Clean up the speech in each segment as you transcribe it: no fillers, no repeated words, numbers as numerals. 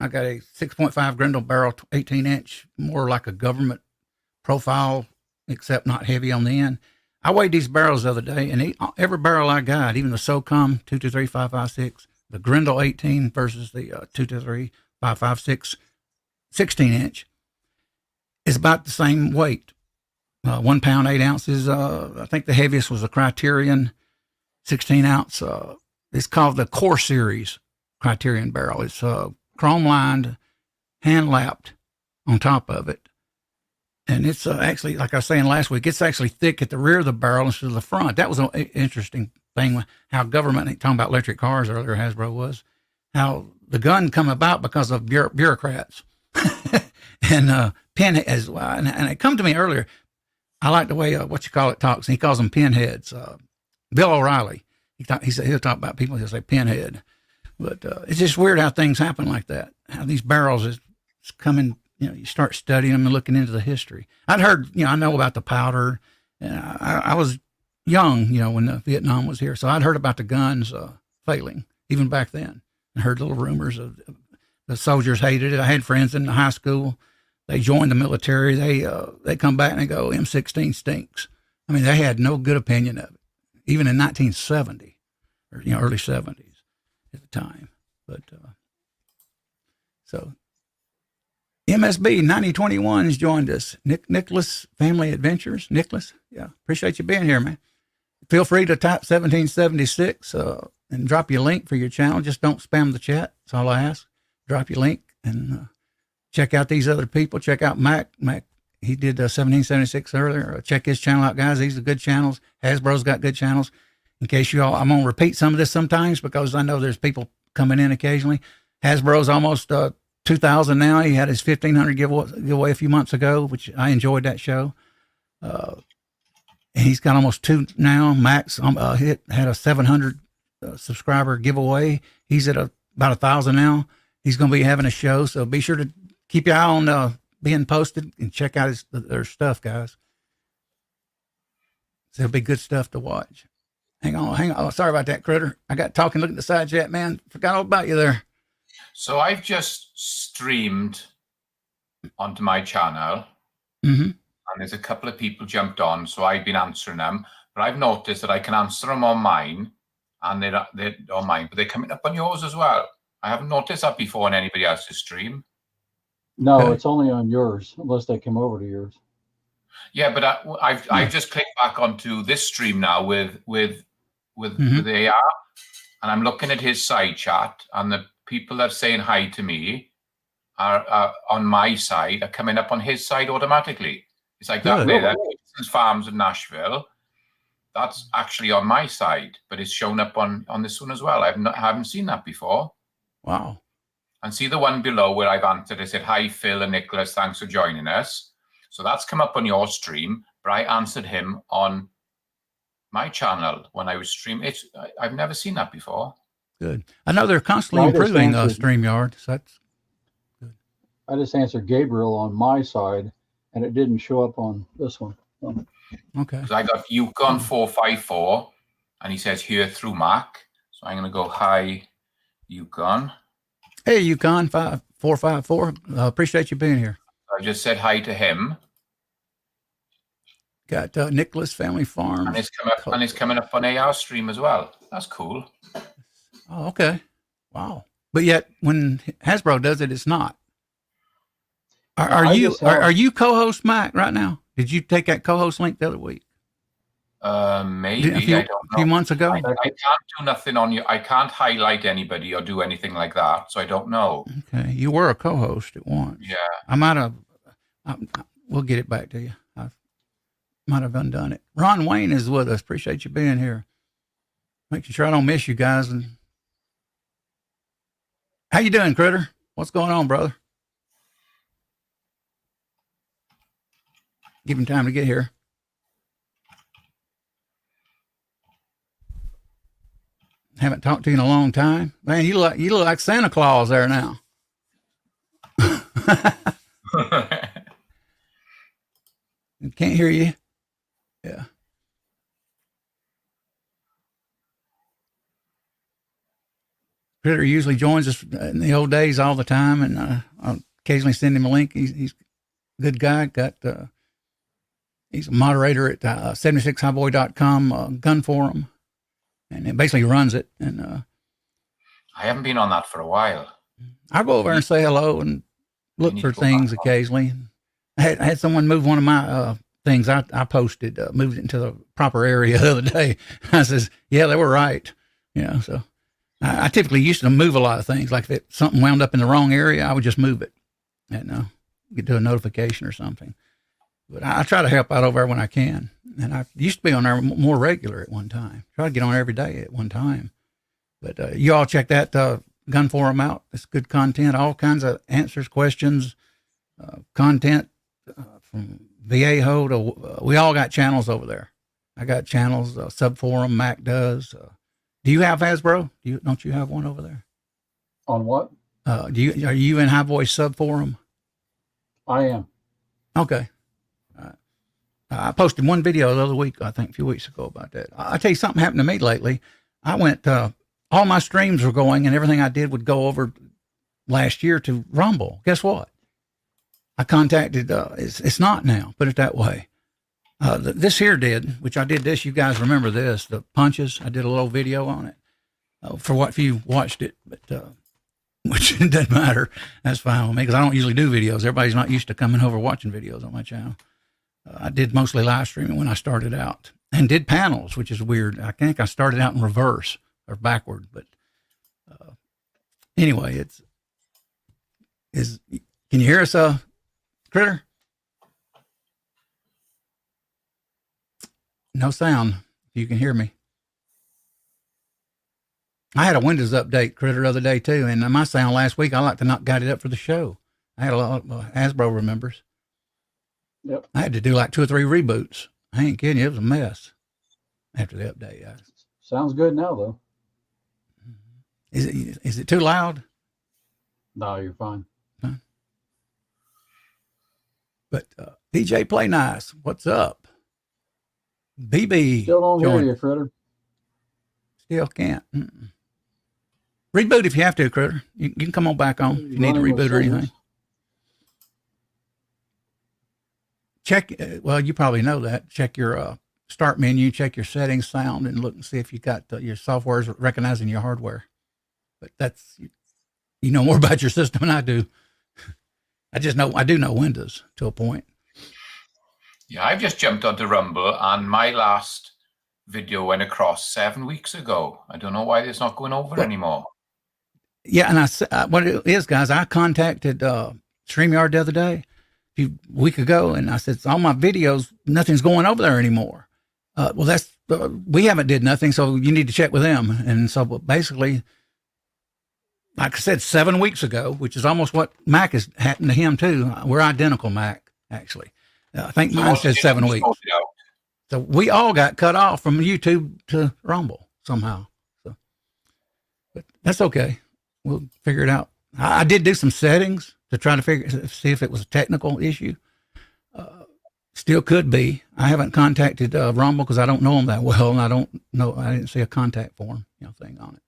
I got a 6.5 Grendel barrel, 18-inch, more like a government profile, except not heavy on the end. I weighed these barrels the other day, and every barrel I got, even the SOCOM 223-556, the Grendel 18 versus the 223-556 16-inch, is about the same weight. 1 pound, 8 ounces. I think the heaviest was a Criterion 16 ounce. It's called the Core Series Criterion barrel. It's chrome lined, hand lapped on top of it. And it's actually, like I was saying last week, it's actually thick at the rear of the barrel instead of the front. That was an interesting thing, how government, talking about electric cars earlier, Hasbro was, how the gun come about because of bureaucrats. And pinheads. And it come to me earlier, I like the way, talks. He calls them pinheads. Bill O'Reilly, he said he'll talk about people, he'll say pinhead. But it's just weird how things happen like that, how these barrels is coming, you start studying them and looking into the history. I'd heard, I know about the powder. And I was young, when the Vietnam was here. So I'd heard about the guns failing, even back then. I heard little rumors of the soldiers hated it. I had friends in the high school. They joined the military. They come back and they go, M16 stinks. I mean, they had no good opinion of it, even in 1970 or, early 70s at the time. But so MSB 9021 has joined us. Nicholas Family Adventures. Nicholas, yeah, appreciate you being here, man. Feel free to type 1776 and drop your link for your channel. Just don't spam the chat. That's all I ask. Drop your link and check out these other people. Check out Mac. He did 1776 earlier. Check his channel out, guys. These are good channels. Hasbro's got good channels. In case I'm going to repeat some of this sometimes because I know there's people coming in occasionally. Hasbro's almost 2,000 now. He had his 1,500 giveaway a few months ago, which I enjoyed that show. And he's got almost 2 now. Max had a 700 subscriber giveaway. He's at about 1,000 now. He's going to be having a show, so be sure to keep your eye on being posted and check out their stuff, guys. So it'll be good stuff to watch. Hang on. Oh, sorry about that, Critter. I got talking, looking at the side chat, man. Forgot all about you there. So I've just streamed onto my channel, and there's a couple of people jumped on, so I've been answering them. But I've noticed that I can answer them on mine, and they're on mine, but they're coming up on yours as well. I haven't noticed that before on anybody else's stream. No, okay. It's only on yours, unless they come over to yours. Yeah, but I've just clicked back onto this stream now with AR, and I'm looking at his side chat, and the people that are saying hi to me are on my side, are coming up on his side automatically. It's like that way. That Farms in Nashville, that's actually on my side, but it's shown up on this one as well. I haven't seen that before. Wow. And see the one below where I've answered, I said, hi, Phil and Nicholas, thanks for joining us. So that's come up on your stream, but I answered him on my channel when I was streaming. I've never seen that before. Good. I know they're constantly improving StreamYard, so that's good. I just answered Gabriel on my side, and it didn't show up on this one. Okay. So I got Yukon 454, and he says here through Mac. So I'm going to go, hi, Yukon. Hey, Yukon 454. Appreciate you being here. I just said hi to him. Got Nicholas Family Farms. And it's coming up on AR stream as well. That's cool. Oh, okay. Wow. But yet when Hasbro does it, it's not. Are you co-host Mike right now? Did you take that co-host link the other week? Maybe. I don't know. A few months ago? I can't do nothing on you. I can't highlight anybody or do anything like that. So I don't know. Okay. You were a co-host at once. Yeah. I might have, we'll get it back to you. I might have undone it. Ron Wayne is with us. Appreciate you being here. Making sure I don't miss you guys. And how you doing, Critter? What's going on, brother? Give him time to get here. Haven't talked to you in a long time. Man, you look like Santa Claus there now. Can't hear you. Yeah. Critter usually joins us in the old days all the time, and I'll occasionally send him a link. He's a good guy. He's a moderator at 76highboy.com gun forum, and it basically runs it. And I haven't been on that for a while. I go over and say hello and look for things occasionally. I had someone move one of my things I posted, moved it into the proper area the other day. I says, yeah, they were right. So I typically used to move a lot of things. Like if something wound up in the wrong area, I would just move it and get to a notification or something. But I try to help out over there when I can. And I used to be on there more regular at one time. Try to get on every day at one time. But you all check that gun forum out. It's good content, all kinds of answers, questions, content from Viejo to, we all got channels over there. I got channels, sub forum, Mac does. Do you have Hasbro? Don't you have one over there? On what? Are you in High Voice sub forum? I am. Okay. I posted one video the other week, I think a few weeks ago about that. I'll tell you something happened to me lately. I went, all my streams were going and everything I did would go over last year to Rumble. Guess what? I contacted, it's not now, put it that way. This here did, which I did this, you guys remember this, the punches. I did a little video on it for what few watched it, but which it doesn't matter. That's fine with me because I don't usually do videos. Everybody's not used to coming over watching videos on my channel. I did mostly live streaming when I started out and did panels, which is weird. I think I started out in reverse or backward, but anyway, can you hear us, Critter? No sound. You can hear me. I had a Windows update, Critter, the other day too, and my sound last week, I like to not got it up for the show. I had a lot of Hasbro remembers. Yep. I had to do like 2 or 3 reboots. I ain't kidding you. It was a mess after the update. Sounds good now, though. Is it too loud? No, you're fine. Huh? But DJ Play Nice, what's up? BB. Still don't hear you, Critter. Still can't. Reboot if you have to, Critter. You can come on back on if you need to reboot or anything. Check, well, you probably know that. Check your start menu, check your settings, sound, and look and see if you got your software is recognizing your hardware. But that's, you know more about your system than I do. I do know Windows to a point. Yeah, I've just jumped onto Rumble and my last video went across 7 weeks ago. I don't know why it's not going over anymore. Yeah, and what it is, guys, I contacted StreamYard the other day, a week ago, and I said, all my videos, nothing's going over there anymore. Well, that's, we haven't did nothing, so you need to check with them. And so basically, like I said, 7 weeks ago, which is almost what Mac has happened to him too. We're identical, Mac, actually. I think mine says 7 weeks. So we all got cut off from YouTube to Rumble somehow. So, but that's okay. We'll figure it out. I did do some settings to try to see if it was a technical issue. Still could be. I haven't contacted Rumble because I don't know them that well, and I didn't see a contact form, thing on it.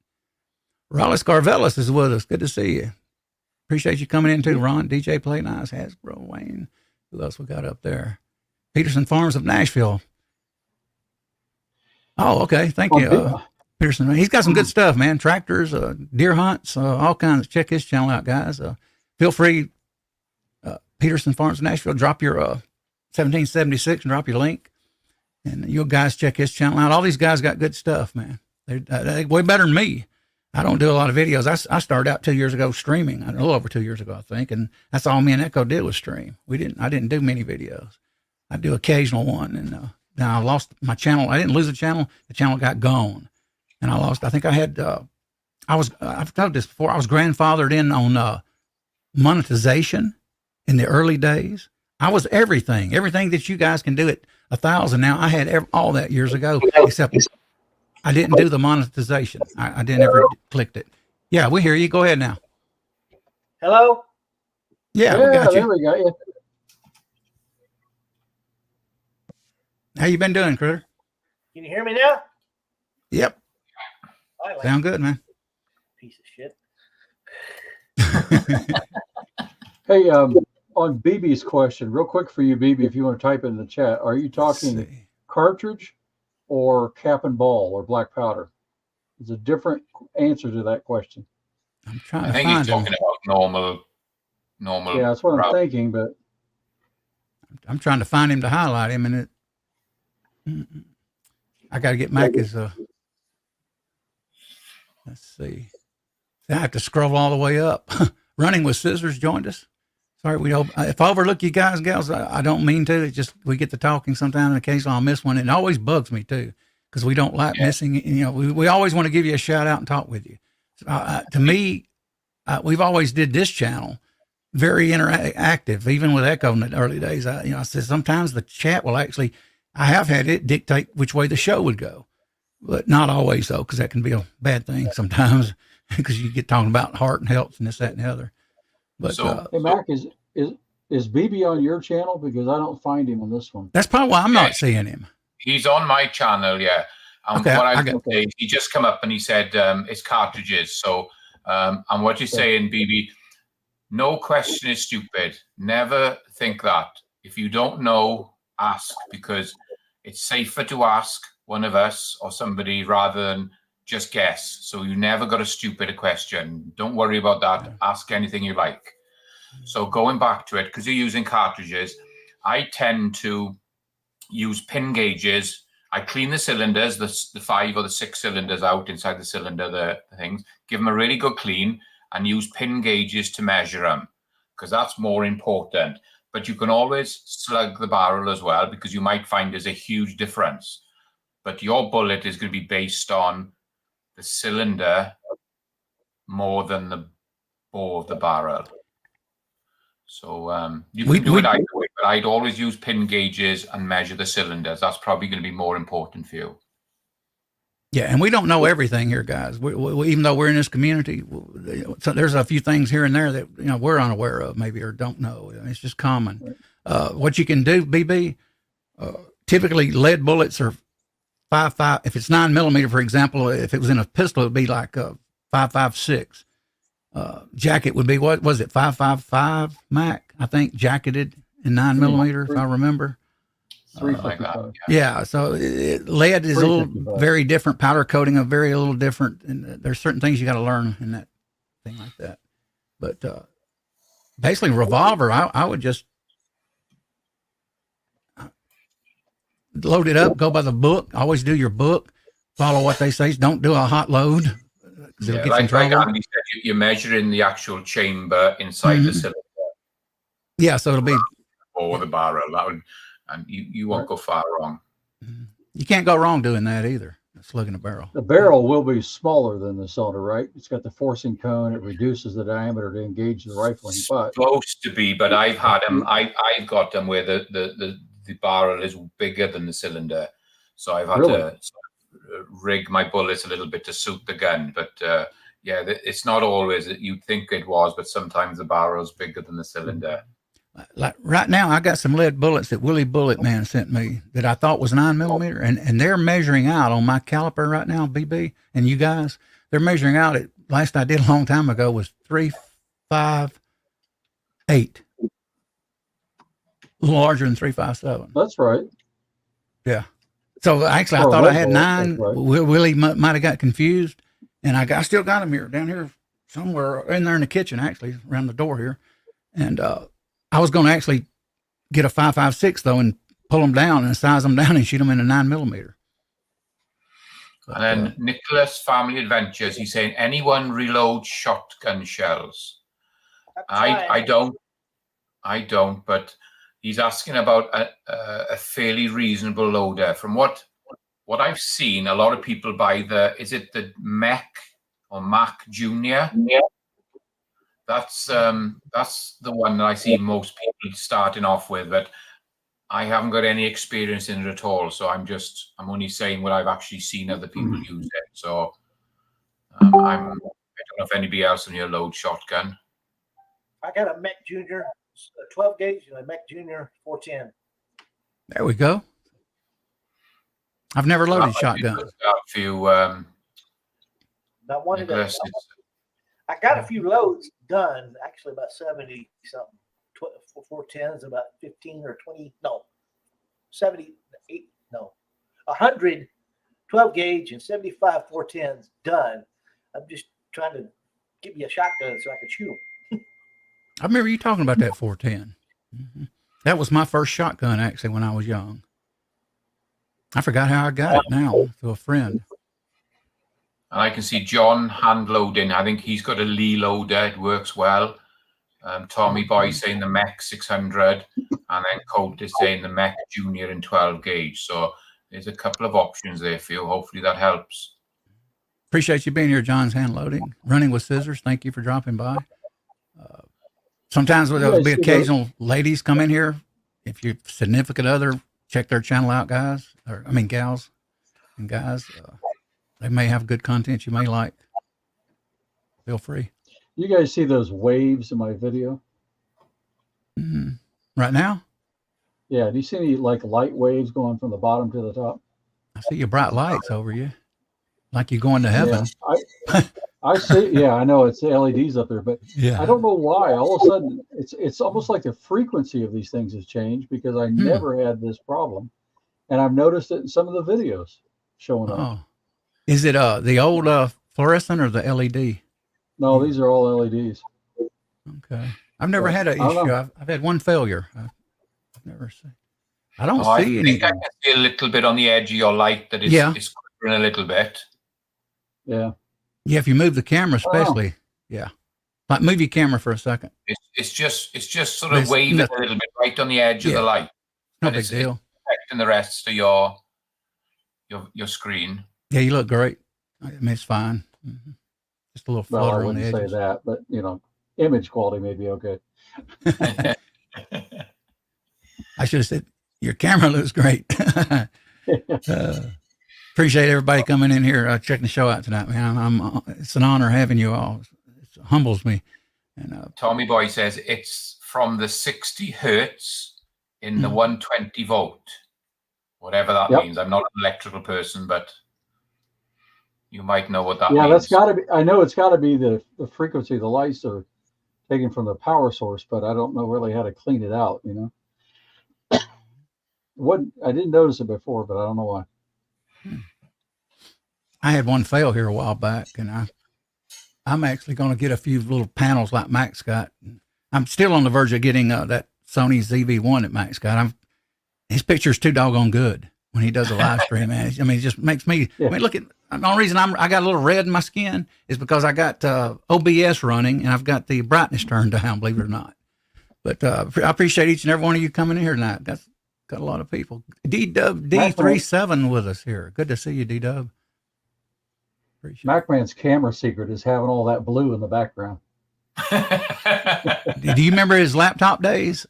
Raleigh Scarvellis is with us. Good to see you. Appreciate you coming in too, Ron. DJ Play Nice, Hasbro, Wayne. Who else we got up there? Peterson Farms of Nashville. Oh, okay. Thank you, Peterson. He's got some good stuff, man. Tractors, deer hunts, all kinds. Check his channel out, guys. Feel free, Peterson Farms of Nashville, drop your 1776 and drop your link. And you guys check his channel out. All these guys got good stuff, man. They're way better than me. I don't do a lot of videos. I started out 2 years ago streaming, a little over 2 years ago, I think. And that's all me and Echo did was stream. I didn't do many videos. I do occasional one. And now I lost my channel. I didn't lose the channel. The channel got gone. And I think I had, I've told this before, I was grandfathered in on monetization in the early days. I was everything that you guys can do at 1,000 now. I had all that years ago, except I didn't do the monetization. I didn't ever clicked it. Yeah, we hear you. Go ahead now. Hello? Yeah, we got you. There we got you. How you been doing, Critter? Can you hear me now? Yep. I like Sound good, man. piece of shit. Hey, on BB's question, real quick for you, BB, if you want to type it in the chat, are you Let's talking see. cartridge or cap and ball or black powder? There's a different answer to that question. I'm trying I to think he's find him. talking about normal. Yeah, that's what I'm route. thinking, but I'm trying to find him to highlight him, and I got to get Mac as a. Let's see. I have to scroll all the way up. Running with Scissors joined us. Sorry, if I overlook you guys, gals, I don't mean to. It's just we get to talking sometimes, and occasionally I'll miss one. And it always bugs me too, because we don't like missing. You know, we always want to give you a shout out and talk with you. So, to me, we've always did this channel very interactive, even with Echo in the early days. I said sometimes the chat will actually. I have had it dictate which way the show would go, but not always though, because that can be a bad thing sometimes, because you get talking about heart and health and this, that, and the other. But hey, Mac, is BB on your channel? Because I don't find him on this one. that's probably why I'm not seeing him. He's on my channel, yeah. Okay, what I got say, he just come up and he said it's cartridges. So, and what you're saying, BB, no question is stupid. Never think that. If you don't know, ask, because it's safer to ask one of us or somebody rather than just guess. So you never got a stupid question. Don't worry about that. Yeah. Ask anything you like. So going back to it, because you're using cartridges, I tend to use pin gauges. I clean the cylinders, the 5 or the 6 cylinders out inside the cylinder, the things, give them a really good clean and use pin gauges to measure them, because that's more important. But you can always slug the barrel as well, because you might find there's a huge difference. But your bullet is going to be based on the cylinder more than the bore of the barrel. So you can do it either way, but I'd always use pin gauges and measure the cylinders. That's probably going to be more important for you. Yeah, and we don't know everything here, guys. We, even though we're in this community, so there's a few things here and there that we're unaware of, maybe, or don't know. It's just common. What you can do, BB, typically lead bullets are 5.5. If it's 9mm, for example, if it was in a pistol, it'd be like 5.56. Jacket would be, what was it, 5.55 Mac? I think jacketed in 9mm, if I remember. 355. Yeah, so lead is a little very different. Powder coating a very little different, and there's certain things you got to learn in that thing like that. But basically, revolver, I would just load it up, go by the book. Always do your book. Follow what they say. Don't do a hot load. Yeah, like Andy said, you're measuring the actual chamber inside the cylinder. Yeah, so it'll be or the barrel. That would. And you won't go far wrong. You can't go wrong doing that either. Slugging a barrel. The barrel will be smaller than the cylinder, right? It's got the forcing cone. It reduces the diameter to engage the rifling butt. Supposed to be, but I've had them. I've got them where the barrel is bigger than the cylinder, so I've had to rig my bullets a little bit to suit the gun. But yeah, it's not always that you'd think it was, but sometimes the barrel's bigger than the cylinder. Like right now, I got some lead bullets that Willie Bullet Man sent me that I thought was 9mm, and they're measuring out on my caliper right now, BB, and you guys, they're measuring out. At last I did a long time ago was 3.58, a little larger than 3.57. That's right. Yeah. So actually, I thought I had 9. Right. Willie might have got confused, and I still got them here down here somewhere in there in the kitchen, actually around the door here, and I was going to actually get a 5.56 though and pull them down and size them down and shoot them in a 9mm. But, and then Nicholas Family Adventures, he's saying, anyone reload shotgun shells? I don't, but he's asking about a fairly reasonable loader. From what I've seen, a lot of people buy is it the Mech or Mac Junior? Yeah. That's the one that I see most people starting off with, but I haven't got any experience in it at all. So I'm only saying what I've actually seen other people use it. So I don't know if anybody else on your load shotgun. I got a Mech Junior, a 12 gauge, and a Mech Junior 410. There we go. I've never loaded shotgun. A few. Not one of them. I got a few loads done, actually about 70 something. 410s, about 15 or 20, no, 78, no, 100 12 gauge and 75 410s done. I'm just trying to get me a shotgun so I can shoot them. I remember you talking about that 410. Mm-hmm. That was my first shotgun, actually, when I was young. I forgot how I got it now through a friend. And I can see John hand loading. I think he's got a Lee loader. It works well. Tommy Boy saying the Mech 600, and then Colt is saying the Mech Junior in 12 gauge. So there's a couple of options there for you. Hopefully that helps. Appreciate you being here, John's Hand Loading. Running with Scissors, thank you for dropping by. Sometimes there'll be occasional ladies come in here. If your significant other, check their channel out, guys. Gals and guys. They may have good content you may like. Feel free. You guys see those waves in my video? Mm-hmm. Right now? Yeah. Do you see any like light waves going from the bottom to the top? I see your bright lights over you, like you're going to heaven. Yeah, I see. Yeah, I know it's the LEDs up there, but Yeah. I don't know why. All of a sudden, it's almost like the frequency of these things has changed because I never had this problem, and I've noticed it in some of the videos showing up. Oh, is it the old fluorescent or the LED? No, these are all LEDs. Okay, I've never had an issue. I've had one failure. I've never seen. I don't see any. I think I can see a little bit on the edge of your light that is quivering a little bit. Yeah. Yeah, if you move the camera, especially. Yeah, like move your camera for a second. It's just sort of waving a little bit right on the edge of the light. No big deal. Affecting the rest of your screen. Yeah, you look great. I mean, it's fine. Mm-hmm. Just a little flutter on the edges. I wouldn't say that, but image quality may be okay. I should have said your camera looks great. Appreciate everybody coming in here, checking the show out tonight, man. It's an honor having you all. It humbles me. And Tommy Boy says it's from the 60 hertz in the 120 volt, whatever that means. I'm not an electrical person, but you might know what that means. Yeah, that's got to be. I know it's got to be the frequency the lights are taken from the power source, but I don't know really how to clean it out. I didn't notice it before, but I don't know why. I had one fail here a while back, and I'm actually going to get a few little panels like Max got. I'm still on the verge of getting that Sony ZV-1 that Max got. His picture's too doggone good when he does a live stream, man. I mean, it just makes me. Yeah. I mean, look at the only reason I got a little red in my skin is because I got OBS running and I've got the brightness turned down. Believe it or not, but I appreciate each and every one of you coming in here tonight. Got a lot of people. D-Dub D37 with us here. Good to see you, D-Dub. MacMan's camera secret is having all that blue in the background. Do you remember his laptop days?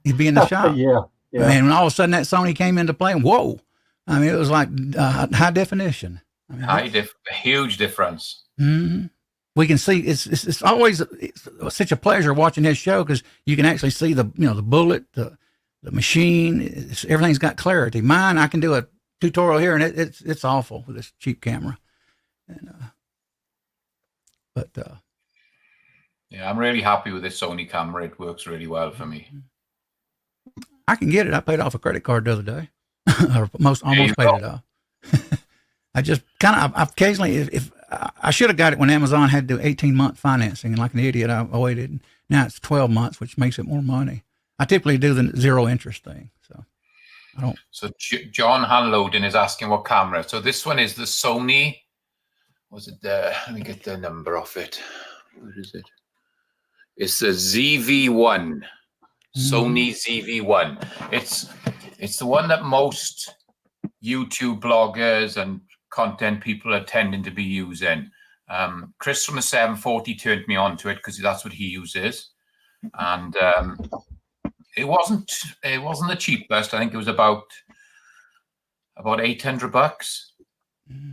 He'd be in the shop. Yeah. And when all of a sudden that Sony came into play, whoa. I mean, it was like high definition. I mean, huge difference. Mm-hmm. We can see it's always such a pleasure watching his show because you can actually see the bullet, the machine, everything's got clarity. Mine, I can do a tutorial here and it's awful with this cheap camera. And, yeah, I'm really happy with this Sony camera. It works really well for me. I can get it. I paid off a credit card the other day, or almost paid it off. I just I've occasionally, if I should have got it when Amazon had to do 18-month financing, and like an idiot, I waited. Now it's 12 months, which makes it more money. I typically do the zero interest thing, so I don't. So John Hanloden is asking what camera. So this one is the Sony. Was it the? Let me get the number off it. What is it? It's the ZV-1. Sony ZV-1. It's the one that most YouTube bloggers and content people are tending to be using. Chris from the 740 turned me on to it because that's what he uses, and it wasn't the cheapest. I think it was about $800,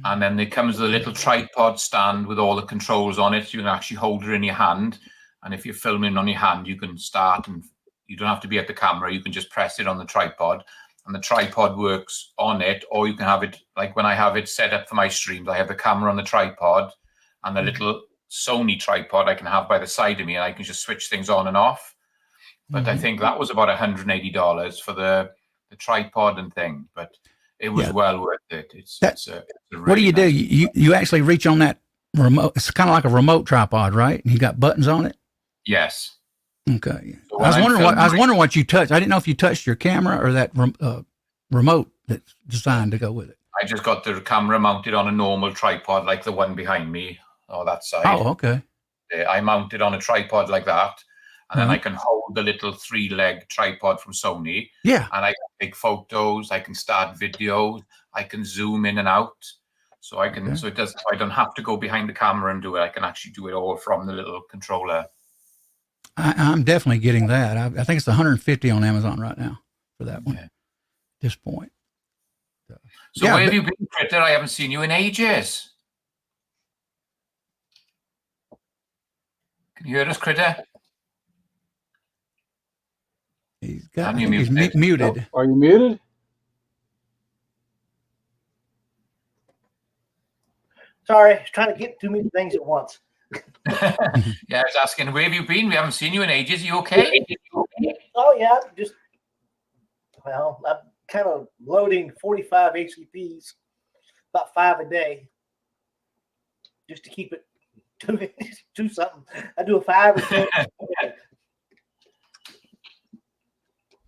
and then it comes with a little tripod stand with all the controls on it. So you can actually hold it in your hand, and if you're filming on your hand, you can start and you don't have to be at the camera. You can just press it on the tripod, and the tripod works on it, or you can have it like when I have it set up for my streams. I have the camera on the tripod and the little Sony tripod I can have by the side of me, and I can just switch things on and off. But I Mhm. think that was about $180 for the tripod and thing. But it was Yeah. well worth it. It's a really What do you do? nice- You actually reach on that remote. It's kind of like a remote tripod, right? And you got buttons on it. Yes. Okay. So I was when I'm wondering what you touched. I didn't know if you touched your camera or that remote that's designed to go with it. I just got the camera mounted on a normal tripod like the one behind me or that side. Oh, okay. I mounted on a tripod like that, and then Right. I can hold the little 3-leg tripod from Sony, Yeah. and I can take photos, I can start videos, I can zoom in and out. So I can, Okay. so it does, I don't have to go behind the camera and do it. I can actually do it all from the little controller. I'm definitely getting that. I think it's 150 on Amazon right now for that one. Yeah. At this point. So Yeah, where have but- you been, Critter? I haven't seen you in ages. Can you hear us, Critter? He's got. I'm I think he's muted. muted. Are you muted? Sorry, I was trying to get too many things at once. Yeah, I was asking, where have you been? We haven't seen you in ages. Are you okay? Oh yeah, just well, I'm kind of loading 45 HCPs, about 5 a day, just to keep it do something. I do a 5 a day.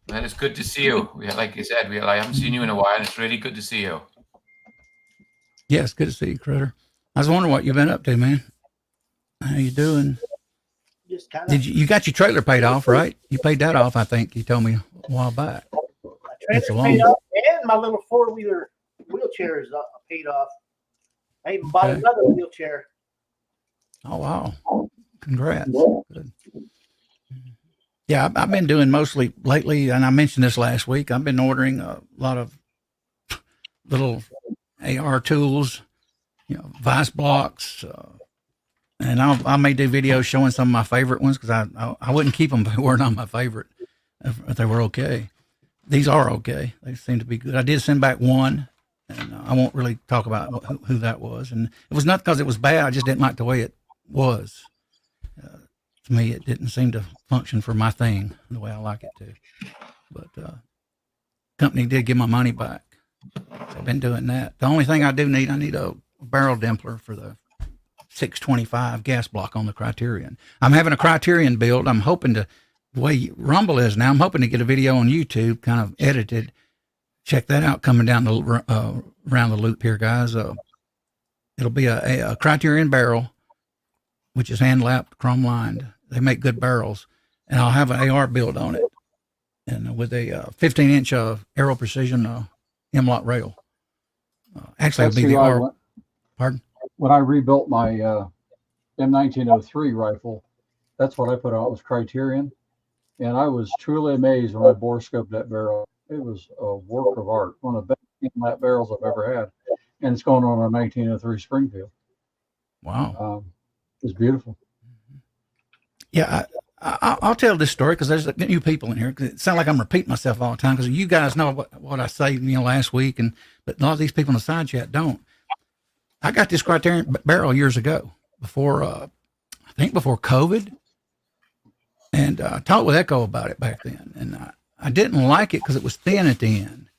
Well, it's good to see you. Like you said, I haven't seen you in a while. And it's really good to see you. Yeah, it's good to see you, Critter. I was wondering what you've been up to, man. How you doing? Just kind of. Did you got your trailer paid off, right? You paid that off, I think. You told me a while back. It's a Paid long- off, and my little 4-wheeler wheelchair is paid off. I even bought Okay. another wheelchair. Oh wow! Congrats. Good. Yeah, I've been doing mostly lately, and I mentioned this last week. I've been ordering a lot of little AR tools, vice blocks, and I may do videos showing some of my favorite ones because I wouldn't keep them if they weren't on my favorite if they were okay. These are okay. They seem to be good. I did send back one, and I won't really talk about who that was. And it was not because it was bad. I just didn't like the way it was. To me, it didn't seem to function for my thing the way I like it to. But company did give my money back. So I've been doing that. The only thing I need a barrel dimpler for the 625 gas block on the Criterion. I'm having a Criterion build. I'm hoping to, the way Rumble is now, I'm hoping to get a video on YouTube, kind of edited. Check that out coming down the around the loop here, guys. It'll be a Criterion barrel, which is hand lapped, chrome lined. They make good barrels, and I'll have an AR build on it, and with a 15-inch Aero Precision M-LOK rail. Actually, it'll be the R. Pardon? When I rebuilt my M1903 rifle, that's what I put on. It was Criterion, and I was truly amazed when I bore scoped that barrel. It was a work of art, one of the best lap barrels I've ever had, and it's going on a 1903 Springfield. Wow. It's beautiful. Yeah, I'll tell this story because there's new people in here. 'Cause it sounds like I'm repeating myself all the time because you guys know what I say, last week, but a lot of these people in the side chat don't. I got this Criterion barrel years ago, before I think before COVID, and I talked with Echo about it back then, and I didn't like it because it was thin at the end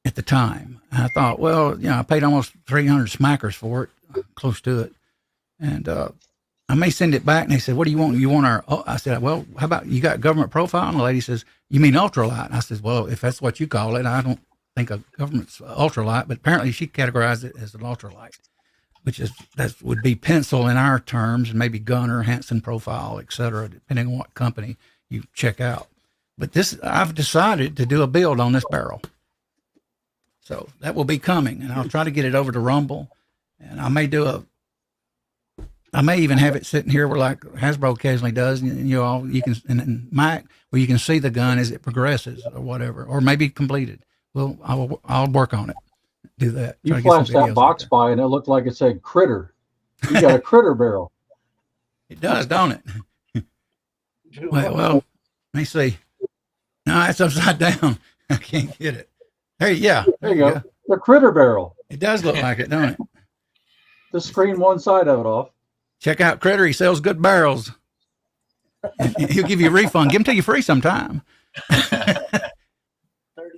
at the time. And I thought, well, I paid almost 300 smackers for it, close to it, and I may send it back. And they said, what do you want? You want our, I said, well, how about you got government profile? And the lady says, you mean ultralight? And I said, well, if that's what you call it, I don't think a government's ultralight, but apparently she categorized it as an ultralight, that would be pencil in our terms, and maybe Gunner, Hansen profile, et cetera, depending on what company you check out. But I've decided to do a build on this barrel. So that will be coming, and I'll try to get it over to Rumble, and I may even have it sitting here where like Hasbro occasionally does, and you can, and Mike, where you can see the gun as it progresses or whatever, or maybe completed. Well, I'll work on it. Do that. You Try to get some flashed that videos box out by, and it looked like it said Critter. You got a Critter barrel. there. It does, don't it? Well, let me see. No, it's upside down. I can't get it. Hey, yeah. There you go. The Critter barrel. It does look like it, don't it? Just screen one side of it off. Check out Critter. He sells good barrels. And he'll give you a refund. Give them to you free sometime. 30.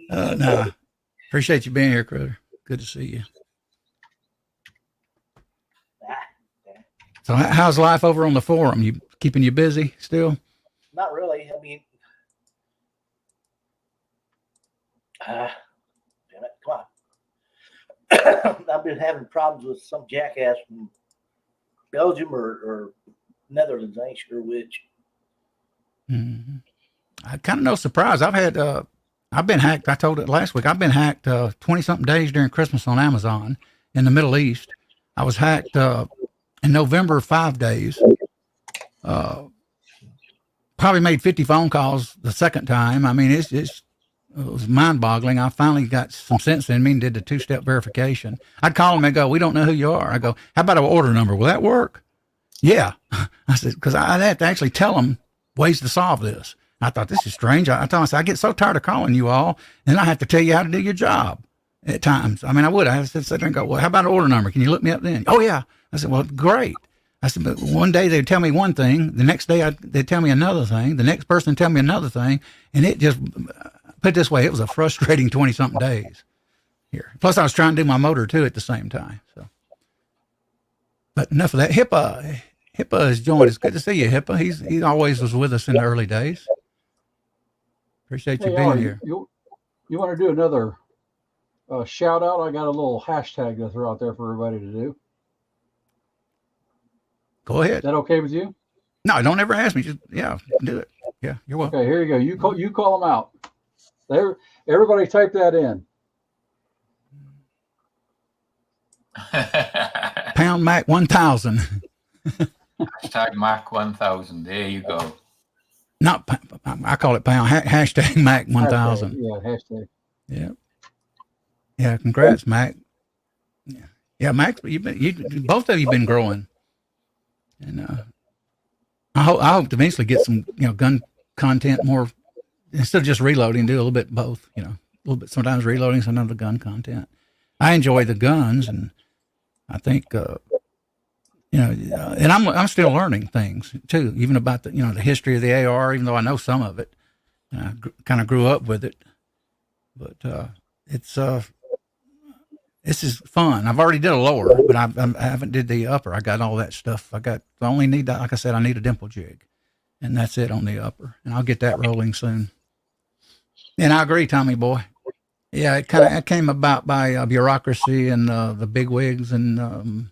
No. Appreciate you being here, Critter. Good to see you. So how's life over on the forum? You keeping you busy still? Not really. I mean, damn it, come on. I've been having problems with some jackass from Belgium or Netherlands. I ain't sure which. Mm-hmm. I kind of no surprise. I've been hacked. I told it last week. I've been hacked 20 something days during Christmas on Amazon in the Middle East. I was hacked in November 5 days. Probably made 50 phone calls the second time. I mean, it was mind boggling. I finally got some sense in me and did the 2-step verification. I'd call them and go, "We don't know who you are." I go, "How about an order number? Will that work?" Yeah. I said, because I'd have to actually tell them ways to solve this. I thought, this is strange. I told myself, I get so tired of calling you all, and I have to tell you how to do your job at times. I mean, I would. I have to sit there and go, "Well, how about an order number? Can you look me up then?" "Oh, yeah." I said, "Well, great." I said, but one day they'd tell me one thing. The next day they'd tell me another thing. The next person tell me another thing. And it just, put it this way, it was a frustrating 20-something days here. Plus, I was trying to do my motor, too, at the same time. So, but enough of that. HIPAA has joined. It's good to see you, HIPAA. He always was with us in the early days. Appreciate you being here. You want to do another shout out? I got a little hashtag to throw out there for everybody to do. Go ahead. Is that okay with you? No, don't ever ask me. Just, yeah, do it. Yeah, you're welcome. Okay, here you go. You call them out. There, everybody type that in. Pound Mac 1000. Hashtag Mac 1000. There you go. Not, I call it pound. Hashtag Mac 1000. Yeah, hashtag. Yeah. Yeah. Congrats, Mac. Yeah, Mac. Both of you been growing, and I hope to eventually get some gun content more instead of just reloading. Do a little bit both. A little bit sometimes reloading, sometimes the gun content. I enjoy the guns, and I think and I'm still learning things too, even about the the history of the AR. Even though I know some of it, I kind of grew up with it, but this is fun. I've already did a lower, but I haven't did the upper. I got all that stuff. I only need that. Like I said, I need a dimple jig, and that's it on the upper. And I'll get that rolling soon. And I agree, Tommy boy. Yeah, it came about by bureaucracy and the bigwigs, and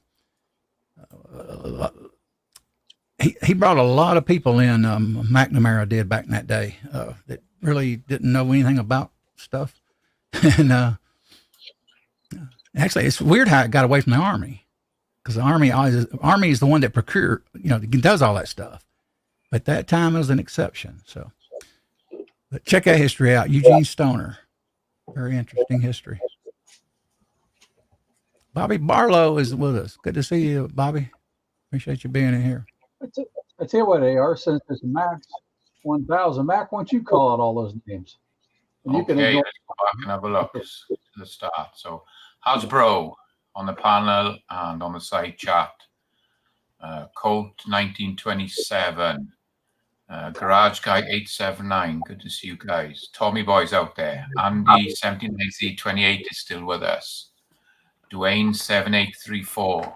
he brought a lot of people in. McNamara did back in that day that really didn't know anything about stuff, and actually, it's weird how it got away from the Army, because the Army is the one that does all that stuff. But that time was an exception. So, but check that history out. Eugene Stoner, very interesting history. Bobby Barlow is with us. Good to see you, Bobby. Appreciate you being in here. I tell you what, AR, since it's Max 1000, Mac, why don't you call out all those names? And you Okay, let's go back and have a look to the start. So, Hasbro on the panel and on the side chat. Colt 1927. Garage Guy 879. Good to see you guys. Tommy Boy's out there. Andy 17Z28 is still with us. Dwayne 7834.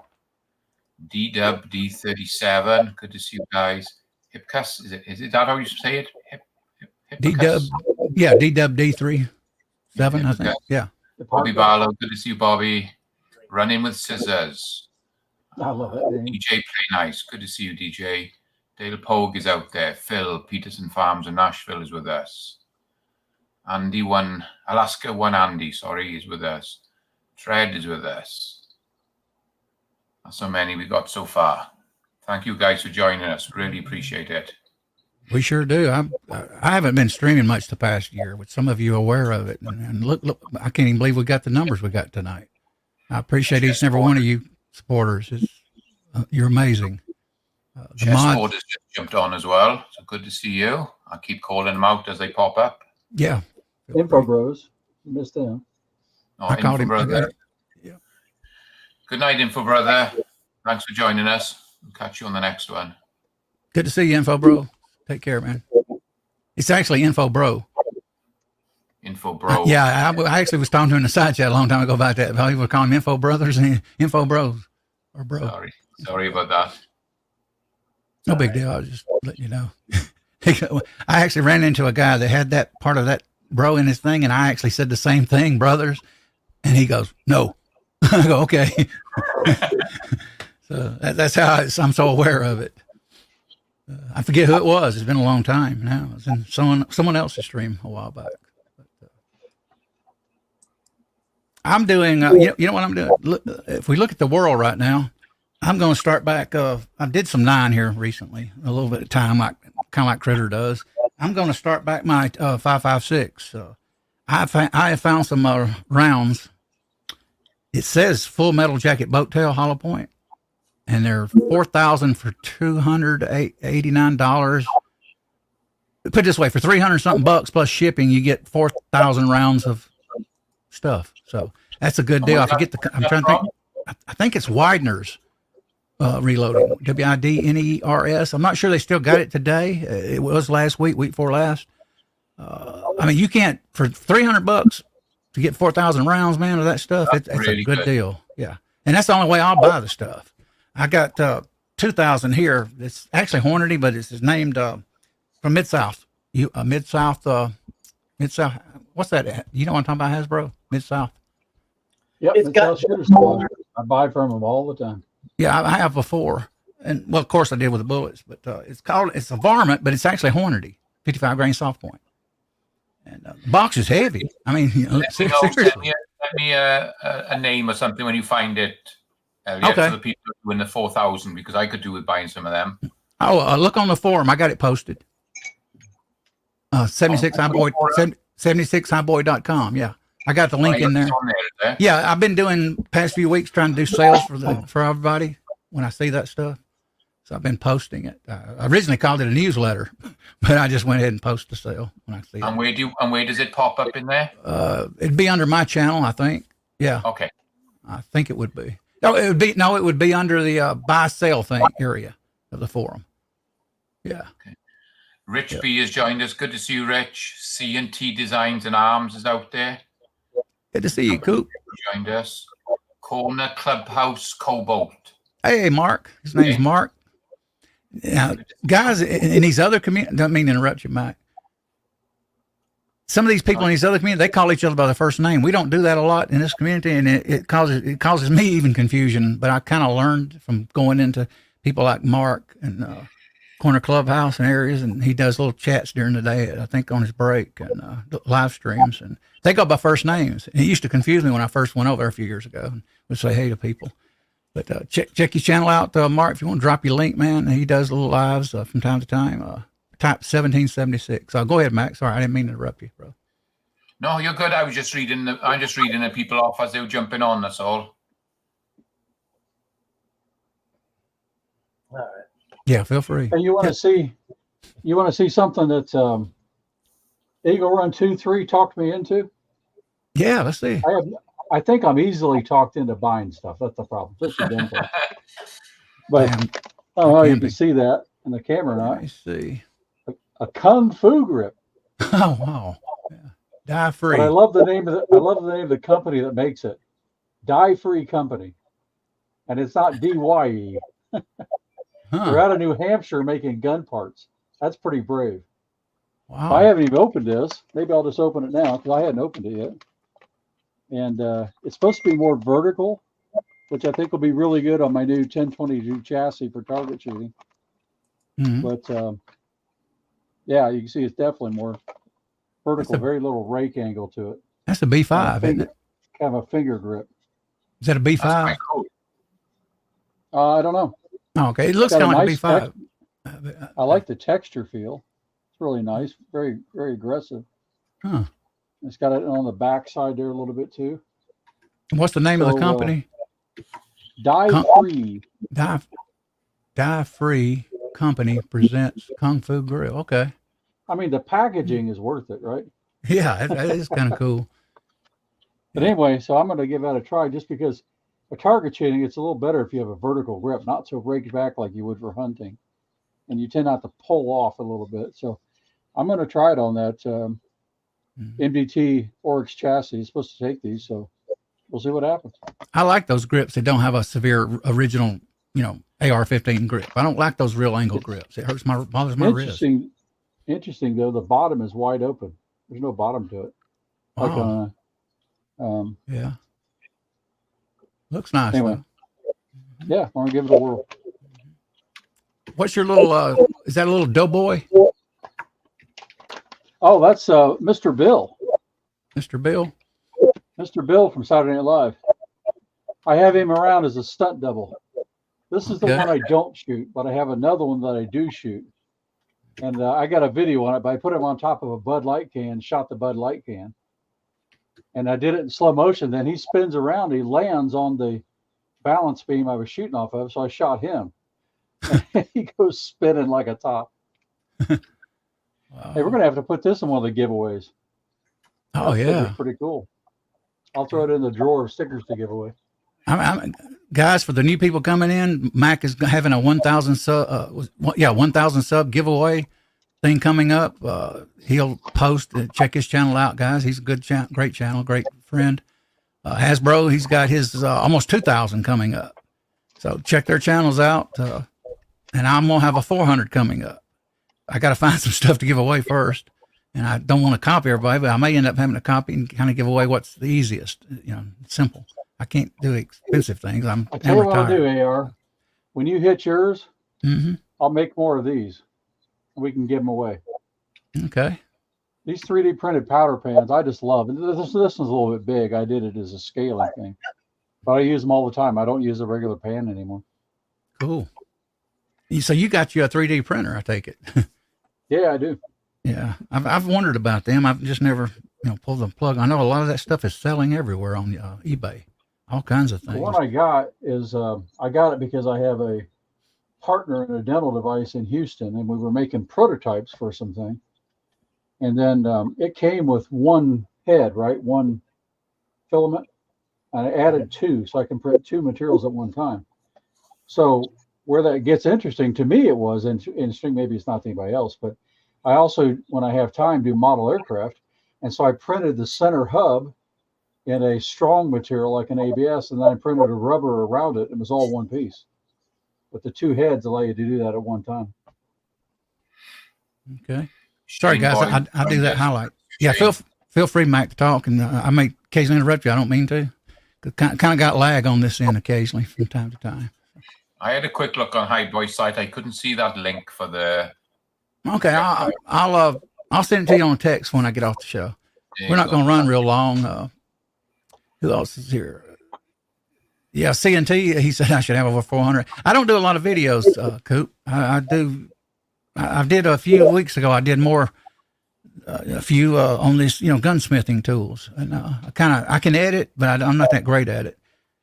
D-Dub D37. Good to see you guys. Hipcus, is it that how you say it? D-Dub, yeah, D-Dub D37, I think. Yeah. Bobby Barlow, good to see you, Bobby. Running with Scissors. I love that name. DJ Play Nice, good to see you, DJ. Dale Pogue is out there. Phil, Peterson Farms in Nashville is with us. Alaska One Andy, sorry, is with us. Tread is with us. That's so many we got so far. Thank you guys for joining us. Really appreciate it. We sure do. I haven't been streaming much the past year, with some of you aware of it. And look, I can't even believe we got the numbers we got tonight. I appreciate each and every one of you supporters. You're amazing. Chessboard has just jumped on as well. So good to see you. I'll keep calling them out as they pop up. Yeah. Info Bros. You missed them. I called him. Brother. Yeah. Good night, Info Brother. Thanks for joining us. Catch you on the next one. Good to see you, Info Bro. Take care, man. It's actually Info Bro. Info Bro. Yeah, I actually was talking to him in the side chat a long time ago about that. How he was calling them Info Brothers and Info Bros or Bro. Sorry about that. No big deal. I was just letting you know. I actually ran into a guy that had that part of that bro in his thing, and I actually said the same thing, brothers. And he goes, no. I go, okay. So that's how I'm so aware of it. I forget who it was. It's been a long time now. It's in someone else's stream a while back. But, I'm doing, you know what I'm doing? Look, if we look at the world right now, I'm going to start back. I did some 9 here recently, a little bit of time, kind of like Critter does. I'm going to start back my 5.56. I have found some rounds. It says Full Metal Jacket Boat Tail Hollow Point, and they're 4,000 for $289. Put it this way: for 300 something bucks plus shipping, you get 4,000 rounds of stuff. So that's a good deal. I forget I'm trying to think. I think it's Widener's. Reloading, Widners. I'm not sure they still got it today. It was last week before last. I mean, you can't, for $300 to get 4,000 rounds, man, of that stuff. It's really a good deal. Yeah. And that's the only way I'll buy the stuff. I got 2,000 here. It's actually Hornady, but it's named from Mid-South. Mid-South. What's that? You know what I'm talking about, Hasbro? Mid-South. Yep, It's got- Mid-South Shooter Squad. I buy from them all the time. Yeah, I have before. And, well, of course I did with the bullets, but it's a varmint, but it's actually Hornady, 55 grain soft point. And the box is heavy. I mean, seriously. Send me a name or something when you find it. Okay. For the people doing the 4,000, because I could do with buying some of them. Oh, look on the forum. I got it posted. 76highboy.com. Yeah. I got the link in there. Yeah, I've been doing past few weeks trying to do sales for everybody when I see that stuff. So I've been posting it. I originally called it a newsletter, but I just went ahead and post the sale when I see it. And where does it pop up in there? It'd be under my channel, I think. Yeah. Okay. I think it would be. It would be under the buy sale thing area of the forum. Yeah. Okay. Rich B has joined us. Good to see you, Rich. C&T Designs and Arms is out there. Good to see you, Coop. Joined us. Corner Clubhouse Cobalt. Hey, Mark. His name's Mark. Now, guys, in these other communities, don't mean to interrupt you, Mike. Some of these people in these other communities, they call each other by their first name. We don't do that a lot in this community, and it causes me even confusion. But I kind of learned from going into people like Mark and Corner Clubhouse and areas, and he does little chats during the day, I think on his break, and live streams, and they go by first names. And it used to confuse me when I first went over there a few years ago and would say hey to people. But check his channel out, Mark, if you want to drop your link, man. He does little lives from time to time. Type 1776. Go ahead, Max. Sorry, I didn't mean to interrupt you, bro. No, you're good. I'm just reading the people off as they were jumping on. That's all. All right. Yeah, feel free. And you want to see something that Eagle Run 2-3 talked me into? Yeah, let's see. I think I'm easily talked into buying stuff. That's the problem. Especially dental. But I don't know, you can see that in the camera now. Let me see. A Kung Fu grip. Oh wow. Yeah. Die free. But I love the name of the company that makes it. Die Free Company. And it's not DYE. They're out of New Hampshire making gun parts. That's pretty brave. Wow. I haven't even opened this. Maybe I'll just open it now because I hadn't opened it yet. And it's supposed to be more vertical, which I think will be really good on my new 1022 chassis for target shooting. Mm-hmm. But yeah, you can see it's definitely more vertical, very little rake angle to it. That's a B5, isn't it? Kind of a finger grip. Is that a B5? Cool. I don't know. Oh, okay. It looks kind of like a B5. I like the texture feel. It's really nice. Very, very aggressive. Huh. It's got it on the back side there a little bit too. What's the name of the company? Die Free. Die Free Company presents Kung Fu Grill. Okay. I mean, the packaging is worth it, right? Yeah, that is kind of cool. But anyway, so I'm going to give that a try just because a target shooting, it's a little better if you have a vertical grip, not so raked back like you would for hunting. And you tend not to pull off a little bit. So I'm going to try it on that MDT Oryx chassis. It's supposed to take these, so we'll see what happens. I like those grips that don't have a severe original, AR-15 grip. I don't like those real angle grips. It bothers my wrist. Interesting though. The bottom is wide open. There's no bottom to it. Like yeah. Looks nice. Anyway, though. Yeah, I'm gonna give it a whirl. What's your little? Is that a little doughboy? Oh, that's Mr. Bill. Mr. Bill. Mr. Bill from Saturday Night Live. I have him around as a stunt double. This is the one I don't shoot, but I have another one that I do shoot. And I got a video on it, but I put him on top of a Bud Light can, shot the Bud Light can. And I did it in slow motion. Then he spins around. He lands on the balance beam I was shooting off of. So I shot him. And he goes spinning like a top. Wow. Hey, we're going to have to put this in one of the giveaways. Oh, yeah. Pretty cool. I'll throw it in the drawer of stickers to give away. Guys, for the new people coming in, Mac is having a 1,000 sub giveaway thing coming up. He'll post, check his channel out, guys. He's a good great channel, great friend. Hasbro, he's got his almost 2,000 coming up. So check their channels out. And I'm going to have a 400 coming up. I got to find some stuff to give away first. And I don't want to copy everybody, but I may end up having to copy and kind of give away what's the easiest, simple. I can't do expensive things. I'll tell you what I'll do, AR. When you hit yours, I'll make more of these. We can give them away. Okay. These 3D printed powder pans, I just love. And this one's a little bit big. I did it as a scaling thing. But I use them all the time. I don't use a regular pan anymore. Cool. So you got you a 3D printer, I take it. Yeah, I do. Yeah. I've wondered about them. I've just never, pulled the plug. I know a lot of that stuff is selling everywhere on eBay. All kinds of things. The one I got is, I got it because I have a partner in a dental device in Houston, and we were making prototypes for something. And then it came with one head, right? One filament. And I added two, so I can print two materials at one time. So where that gets interesting to me, it was interesting. Maybe it's not to anybody else, but I also, when I have time, do model aircraft. And so I printed the center hub in a strong material like an ABS, and then I printed a rubber around it. It was all one piece. But the two heads allow you to do that at one time. Okay. Sorry, guys. I do that highlight. Yeah, feel free, Mac, to talk, and I may occasionally interrupt you. I don't mean to. Kind of got lag on this end occasionally from time to time. I had a quick look on Hydroid's site. I couldn't see that link for the. Okay, I'll send it to you on text when I get off the show. We're not going to run real long. Who else is here? Yeah, CNT. He said I should have over 400. I don't do a lot of videos, Coop. I did a few weeks ago. I did more, a few on this, gunsmithing tools, and I can edit, but I'm not that great at it.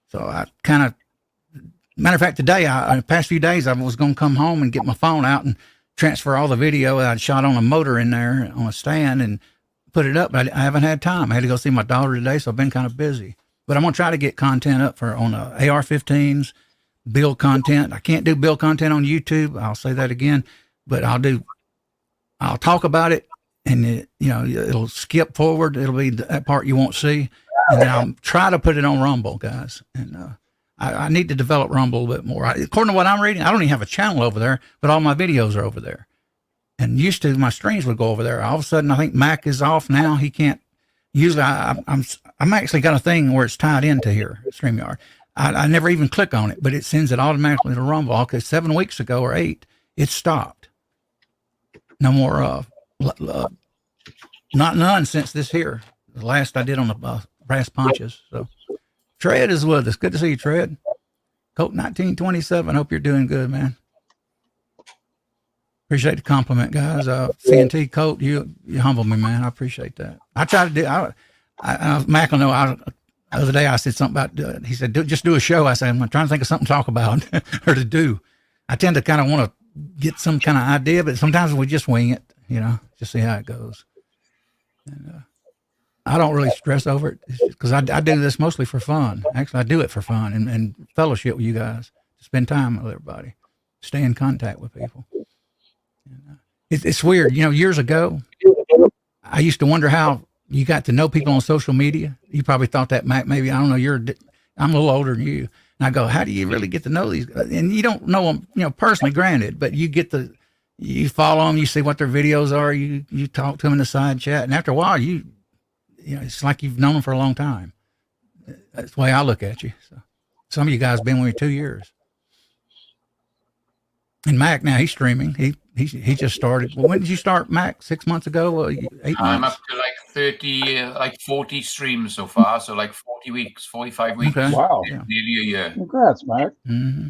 So I kind of, matter of fact, today, in the past few days, I was going to come home and get my phone out and transfer all the video that I'd shot on a motor in there on a stand and put it up. But I haven't had time. I had to go see my daughter today, so I've been kind of busy. But I'm going to try to get content up on AR-15s, build content. I can't do build content on YouTube. I'll say that again, but I'll talk about it, and it'll skip forward. It'll be that part you won't see. And then I'll try to put it on Rumble, guys. And I need to develop Rumble a little bit more. According to what I'm reading, I don't even have a channel over there, but all my videos are over there. And used to, my streams would go over there. All of a sudden, I think Mac is off now. He can't. Usually, I'm actually got a thing where it's tied into here, StreamYard. I never even click on it, but it sends it automatically to Rumble. Okay, 7 weeks ago or 8, it stopped. No more, none since this here. The last I did on the brass punches. So, Tread is with us. Good to see you, Tread. Colt 1927. Hope you're doing good, man. Appreciate the compliment, guys. CNT Colt, you humble me, man. I appreciate that. I try to do. Mac will know. The other day I said something about. He said, "Just do a show." I said, "I'm trying to think of something to talk about or to do." I tend to kind of want to get some kind of idea, but sometimes we just wing it. Just see how it goes. And, I don't really stress over it because I do this mostly for fun. Actually, I do it for fun and fellowship with you guys, spend time with everybody, stay in contact with people. And, it's weird. You know, years ago, I used to wonder how you got to know people on social media. You probably thought that, Mac, maybe, I don't know, I'm a little older than you. And I go, how do you really get to know these guys? And you don't know them, you know, personally, granted, but you follow them, you see what their videos are, you talk to them in the side chat. And after a while, you know, it's like you've known them for a long time. That's the way I look at you. So some of you guys been with me 2 years. And Mac, now he's streaming. He just started. Well, when did you start, Mac? 6 months ago? 8 months? I'm up to like 30, like 40 streams so far. So like 40 weeks, 45 weeks. Okay. Wow. Yeah. Nearly a year. Congrats, Mac. Mm-hmm.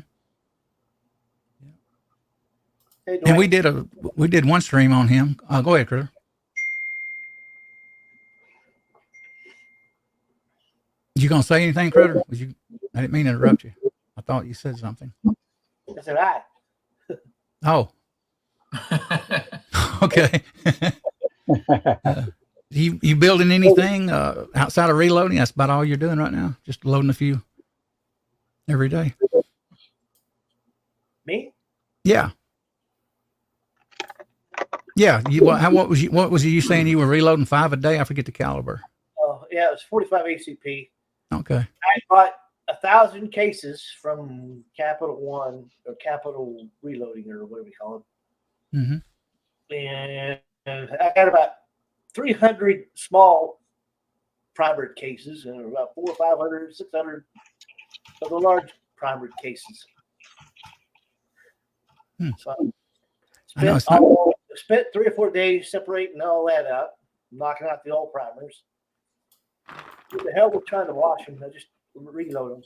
Hey, And Dwayne, we did one stream on him. Go ahead, Critter. You gonna say anything, Critter? I didn't mean to interrupt you. I thought you said something. I said, hi. Oh, okay. You building anything outside of reloading? That's about all you're doing right now. Just loading a few every day. Me? Yeah. Yeah. What was you saying? You were reloading 5 a day? I forget the caliber. Oh, yeah, it was 45 ACP. Okay. I bought 1,000 cases from Capital One or Capital Reloading or whatever you call it. Mm-hmm. And I got about 300 small primer cases and about 400, 500, 600 of the large primer cases. So I know spent 3 or 4 days separating all that out, knocking out the old primers. What the hell with trying to wash them? I just reload them.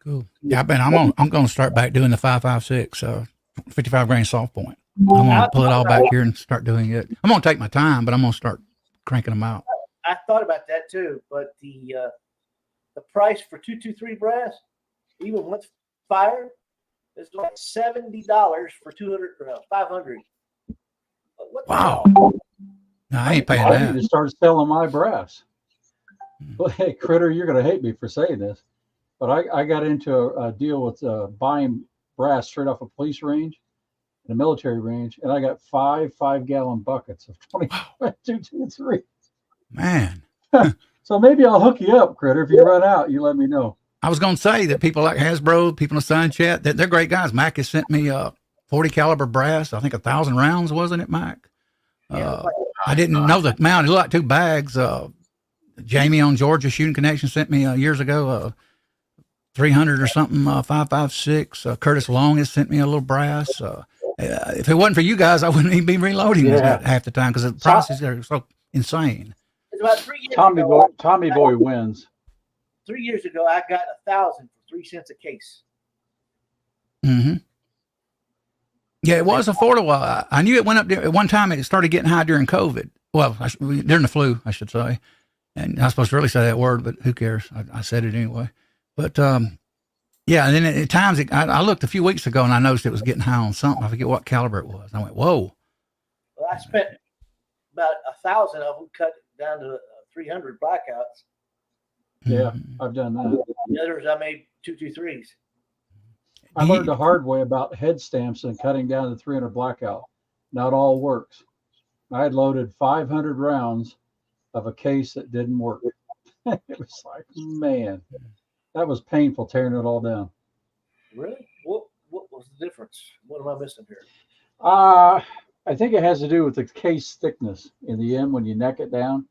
Cool. Yeah, I'm going to start back doing the 5.56, 55 grain soft point. I'm going to pull it all back here and start doing it. I'm going to take my time, but I'm going to start cranking them out. I thought about that too, but the price for 223 brass, even once fired, is like $70 for 200 or 500. What the Wow. hell? No, I ain't paying I need that. to start selling my brass. Well, hey, Critter, you're going to hate me for saying this, but I got into a deal with buying brass straight off a police range and a military range, and I got 5-gallon buckets of 223. Man. So maybe I'll hook you up, Critter. If you run out, you let me know. I was going to say that people like Hasbro, people in the sign chat, they're great guys. Mac has sent me 40 caliber brass. I think 1,000 rounds, wasn't it, Mac? I didn't know the amount. It looked like 2 bags. Jamie on Georgia Shooting Connection sent me years ago 300 or something, 5.56. Curtis Long has sent me a little brass. If it wasn't for you guys, I wouldn't even be reloading this half the time because the prices are so insane. It's about 3 years ago. Tommy Boy wins. 3 years ago, I got 1,000 for 3 cents a case. Mm-hmm. Yeah, it was affordable. I knew it went up there. At one time, it started getting high during COVID. Well, during the flu, I should say. And I was supposed to really say that word, but who cares? I said it anyway. But, yeah, and then at times, I looked a few weeks ago, and I noticed it was getting high on something. I forget what caliber it was. I went, whoa. Well, I spent about 1,000 of them, cut down to 300 blackouts. Yeah, I've done that. The others, I made 223s. I learned the hard way about head stamps and cutting down to 300 blackout. Not all works. I had loaded 500 rounds of a case that didn't work. It was like, man, that was painful tearing it all down. Really? What was the difference? What am I missing here? I think it has to do with the case thickness in the end when you neck it down.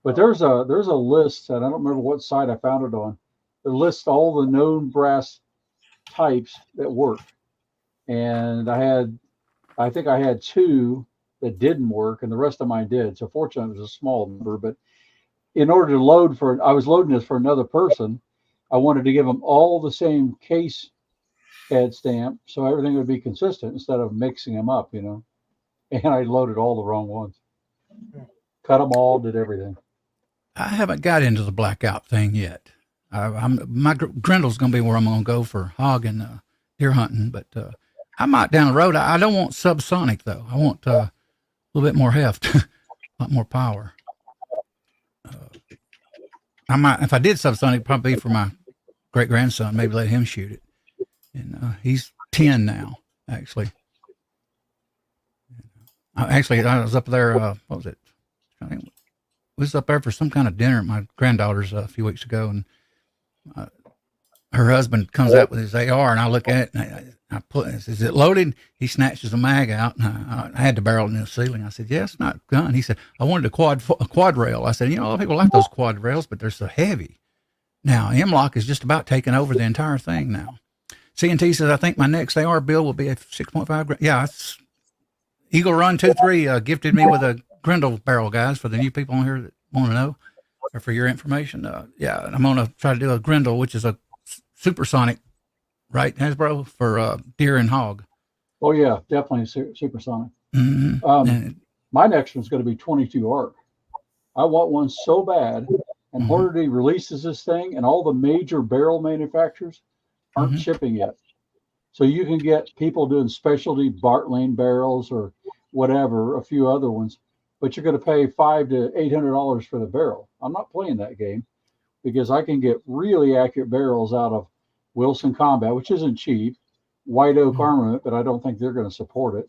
But there's a list, and I don't remember what site I found it on. It lists all the known brass types that work. And I think I had 2 that didn't work, and the rest of mine did. So fortunately, it was a small number. But in order to I was loading this for another person. I wanted to give them all the same case head stamp, so everything would be consistent instead of mixing them up, you know. And I loaded all the wrong ones. Cut them all, did everything. I haven't got into the blackout thing yet. My Grendel's going to be where I'm going to go for hog and deer hunting, but I might down the road. I don't want subsonic though. I want a little bit more heft. a lot more power. I might, if I did subsonic, it'd probably be for my great grandson. Maybe let him shoot it. And he's 10 now, actually. I was up there. What was it? I was up there for some kind of dinner at my granddaughter's a few weeks ago, and her husband comes out with his AR, and I look at it, and I put, is it loaded? He snatches the mag out, and I had the barrel in the ceiling. I said, yeah, it's not gun. He said, I wanted a quad rail. I said, you know, a lot of people like those quad rails, but they're so heavy. Now, M-LOK is just about taking over the entire thing now. CNT says, I think my next AR bill will be a 6.5 grand. Yeah, it's Eagle Run 2-3 gifted me with a Grendel barrel, guys, for the new people on here that want to know, or for your information. Yeah, I'm going to try to do a Grendel, which is a supersonic, right, Hasbro, for deer and hog. Oh yeah, definitely supersonic. Mm-hmm. My next one's going to be 22 ARC. I want one so bad, and Hornady releases this thing, and all the major barrel manufacturers aren't shipping yet. So you can get people doing specialty Bart Lane barrels or whatever, a few other ones, but you're going to pay $500 to $800 for the barrel. I'm not playing that game because I can get really accurate barrels out of Wilson Combat, which isn't cheap, White Oak Armament, but I don't think they're going to support it,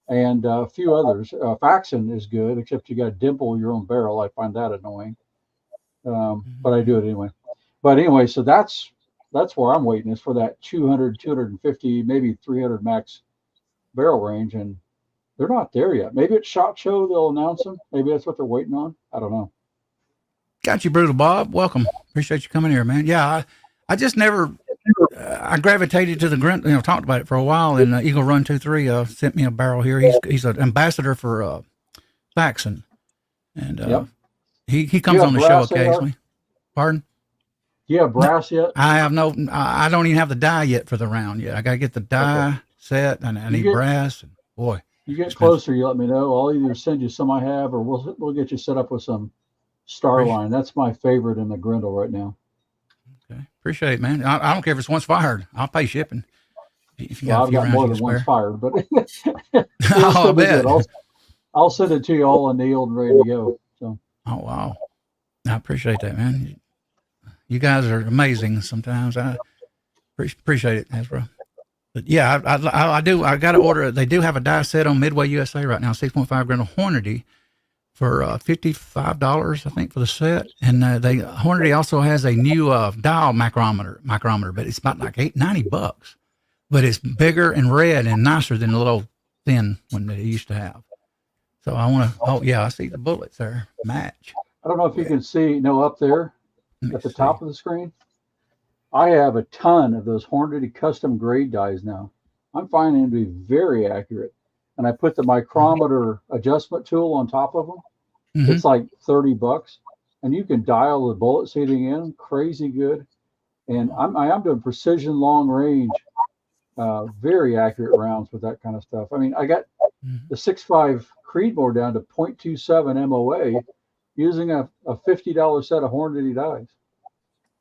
and a few others. Faxon is good, except you got to dimple your own barrel. I find that annoying, but I do it anyway. But anyway, so that's where I'm waiting, is for that 200, 250, maybe 300 max barrel range, and they're not there yet. Maybe at SHOT Show they'll announce them. Maybe that's what they're waiting on. I don't know. Got you, Brutal Bob. Welcome. Appreciate you coming here, man. Yeah, I just never. I gravitated to the Grendel. You know, talked about it for a while, and Eagle Run 2-3 sent me a barrel here. He's an ambassador for Faxon, and he comes on the show occasionally. Pardon? Do you have brass yet? I have no. I don't even have the die yet for the round yet. I got to get the die set, and I need brass. And boy, you get closer, you let me know. I'll either send you some I have, or we'll get you set up with some Starline. That's my favorite in the Grendel right now. Okay, appreciate it, man. I don't care if it's once fired. I'll pay shipping. If you I've got more than one fired, but I bet. I'll send it to you all annealed and ready to go. So. Oh wow, I appreciate that, man. You guys are amazing. Sometimes I appreciate it, Hasbro. But yeah, I do. I got to order. They do have a die set on Midway USA right now, 6.5 Grendel Hornady for $55, I think, for the set. And Hornady also has a new dial micrometer, but it's about like $90. But it's bigger and red and nicer than the little thin one that it used to have. So I want to. Oh yeah, I see the bullets there. Match. I don't know if you can see. Up there. At the top of the screen, I have a ton of those Hornady custom grade dies now. I'm finding them to be very accurate. And I put the micrometer adjustment tool on top of them. It's like $30, and you can dial the bullet seating in crazy good. And I am doing precision long range, very accurate rounds with that kind of stuff. I mean, I got the 6.5 Creedmoor down to 0.27 MOA. Using a $50 set of Hornady dies.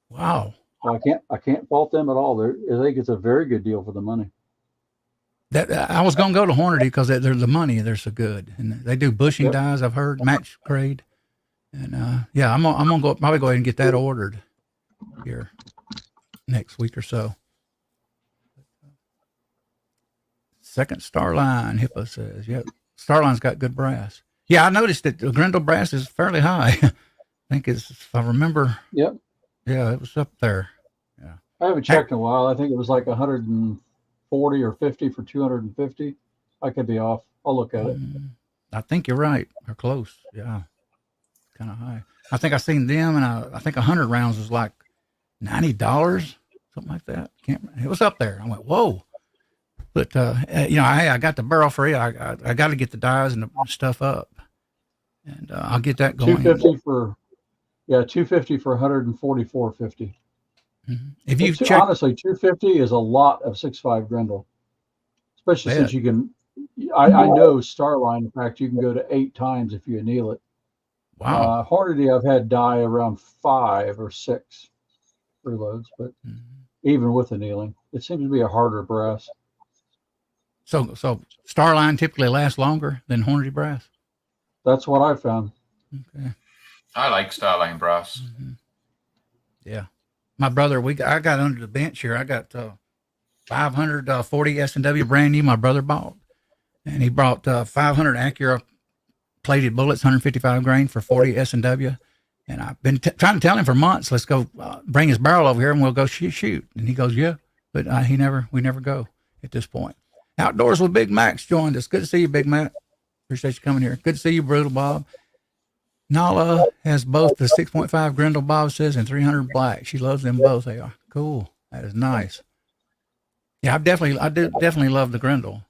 Wow! So I can't fault them at all. I think it's a very good deal for the money. That I was going to go to Hornady because they're the money. They're so good, and they do bushing dies. I've heard match grade, and yeah, I'm gonna probably go ahead and get that ordered here next week or so. Second Starline, Hippo says, "Yep, Starline's got good brass." Yeah, I noticed that the Grendel brass is fairly high. I think it's, if I remember. Yep. Yeah, it was up there. Yeah. I haven't checked in a while. I think it was like 140 or 50 for 250. I could be off. I'll look at it. I think you're right. Or close. Yeah. Kind of high. I think I seen them, and I think 100 rounds was like $90, something like that. It was up there. I went, whoa. But you know, I got the barrel free. I got to get the dies and the stuff up, and I'll get that going. 250 for 144.50. If you honestly, 250 is a lot of 6.5 Grendel, especially since you can. I know Starline. In fact, you can go to 8 times if you anneal it. Wow. Hornady, I've had die around 5 or 6 reloads, but even with annealing, it seems to be a harder brass. So Starline typically lasts longer than Hornady brass? That's what I found. Okay. I like Starline brass. Mm-hmm. Yeah. My brother, I got under the bench here. I got 540 S&W brand new my brother bought. And he brought 500 Acura plated bullets, 155 grain for 40 S&W. And I've been trying to tell him for months, let's go bring his barrel over here and we'll go shoot. And he goes, yeah. But we never go at this point. Outdoors with Big Mac's joined us. Good to see you, Big Mac. Appreciate you coming here. Good to see you, Brutal Bob. Nala has both the 6.5 Grendel, Bob says, and 300 Black. She loves them both. They are cool. That is nice. Yeah, I do definitely love the Grendel.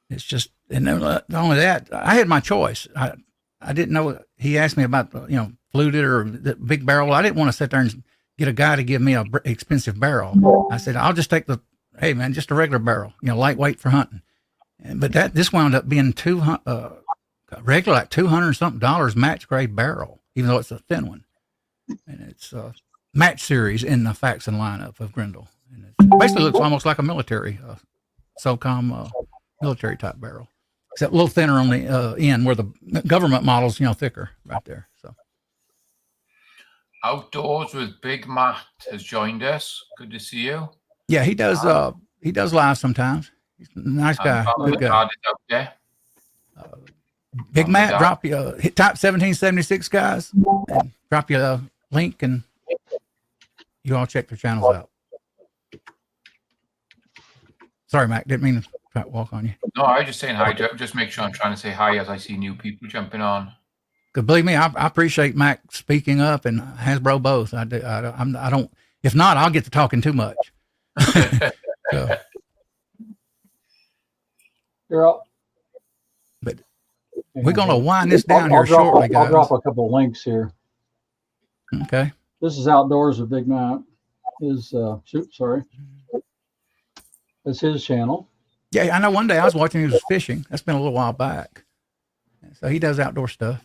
It's just, and not only that, I had my choice. I didn't know. He asked me about, fluted or the big barrel. Well, I didn't want to sit there and get a guy to give me a expensive barrel. I said, I'll just take just a regular barrel, lightweight for hunting. But this wound up being regular, like $200 something match grade barrel, even though it's a thin one. And it's match series in the Faxon lineup of Grendel. And it basically looks almost like a military, SOCOM military type barrel, except a little thinner on the end where the government model's, thicker right there. So. Outdoors with Big Matt has joined us. Good to see you. Yeah, he does live sometimes. He's a nice guy, good guy. Out there. Big Matt, drop you hit type 1776 guys, and drop you a link, and you all check their channels out. Sorry, Mac, didn't mean to try to walk on you. No, I was just saying hi. Just make sure I'm trying to say hi as I see new people jumping on. Because believe me, I appreciate Mac speaking up and Hasbro both. I do. I don't. If not, I'll get to talking too much. So. You're up. But we're gonna wind this down here shortly, guys. I'll drop a couple of links here. Okay. This is Outdoors with Big Matt. It's his channel. Yeah, I know. One day I was watching he was fishing. That's been a little while back. So he does outdoor stuff.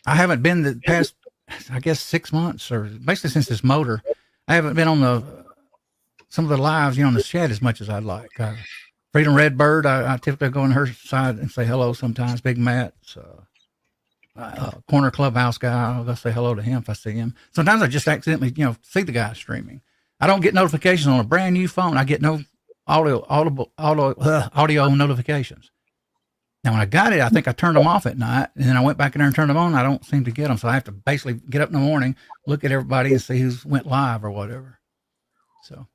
I haven't been the past, I guess, 6 months, or basically since this motor. I haven't been on some of the lives, in the shed as much as I'd like. Freedom Redbird, I typically go on her side and say hello sometimes. Big Matt's corner clubhouse guy, I'll go say hello to him if I see him. Sometimes I just accidentally, see the guy streaming. I don't get notifications on a brand new phone. I get no audio notifications. Now, when I got it, I think I turned them off at night, and then I went back in there and turned them on. I don't seem to get them, so I have to basically get up in the morning, look at everybody, and see who's went live or whatever. So,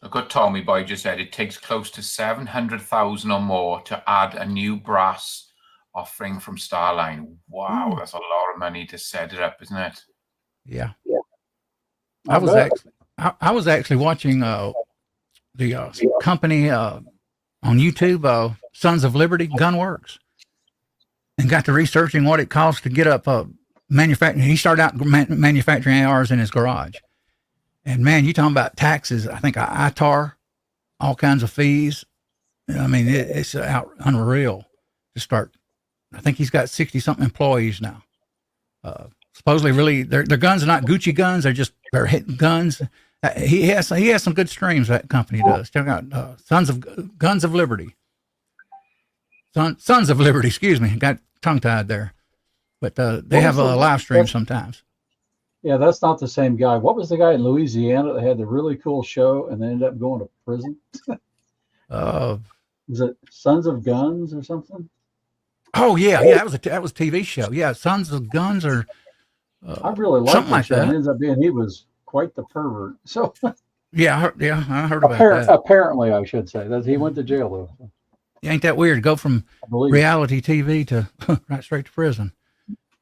a good Tommy boy just said it takes close to 700,000 or more to add a new brass offering from Starline. Wow, that's a lot of money to set it up, isn't it? Yeah. I was actually watching the company on YouTube, Sons of Liberty Gunworks, and got to researching what it costs to get up manufacturing. He started out manufacturing ARs in his garage, and man, you talking about taxes? I think ITAR, all kinds of fees. I mean, it's unreal to start. I think he's got 60 something employees now. Supposedly, really, their guns are not Gucci guns; they're hit guns. He has some good streams. That company does. Check out Guns of Liberty. Sons of Liberty. Excuse me, got tongue tied there. But they have a live stream sometimes. Yeah, that's not the same guy. What was the guy in Louisiana that had the really cool show and then ended up going to prison? Was it Sons of Guns or something? Oh yeah. That was a TV show. Yeah, Sons of Guns or. I really liked something like that. It ends up being he was quite the pervert. So I heard about that. Apparently, I should say that he went to jail though. Ain't that weird? Go from reality TV to right straight to prison.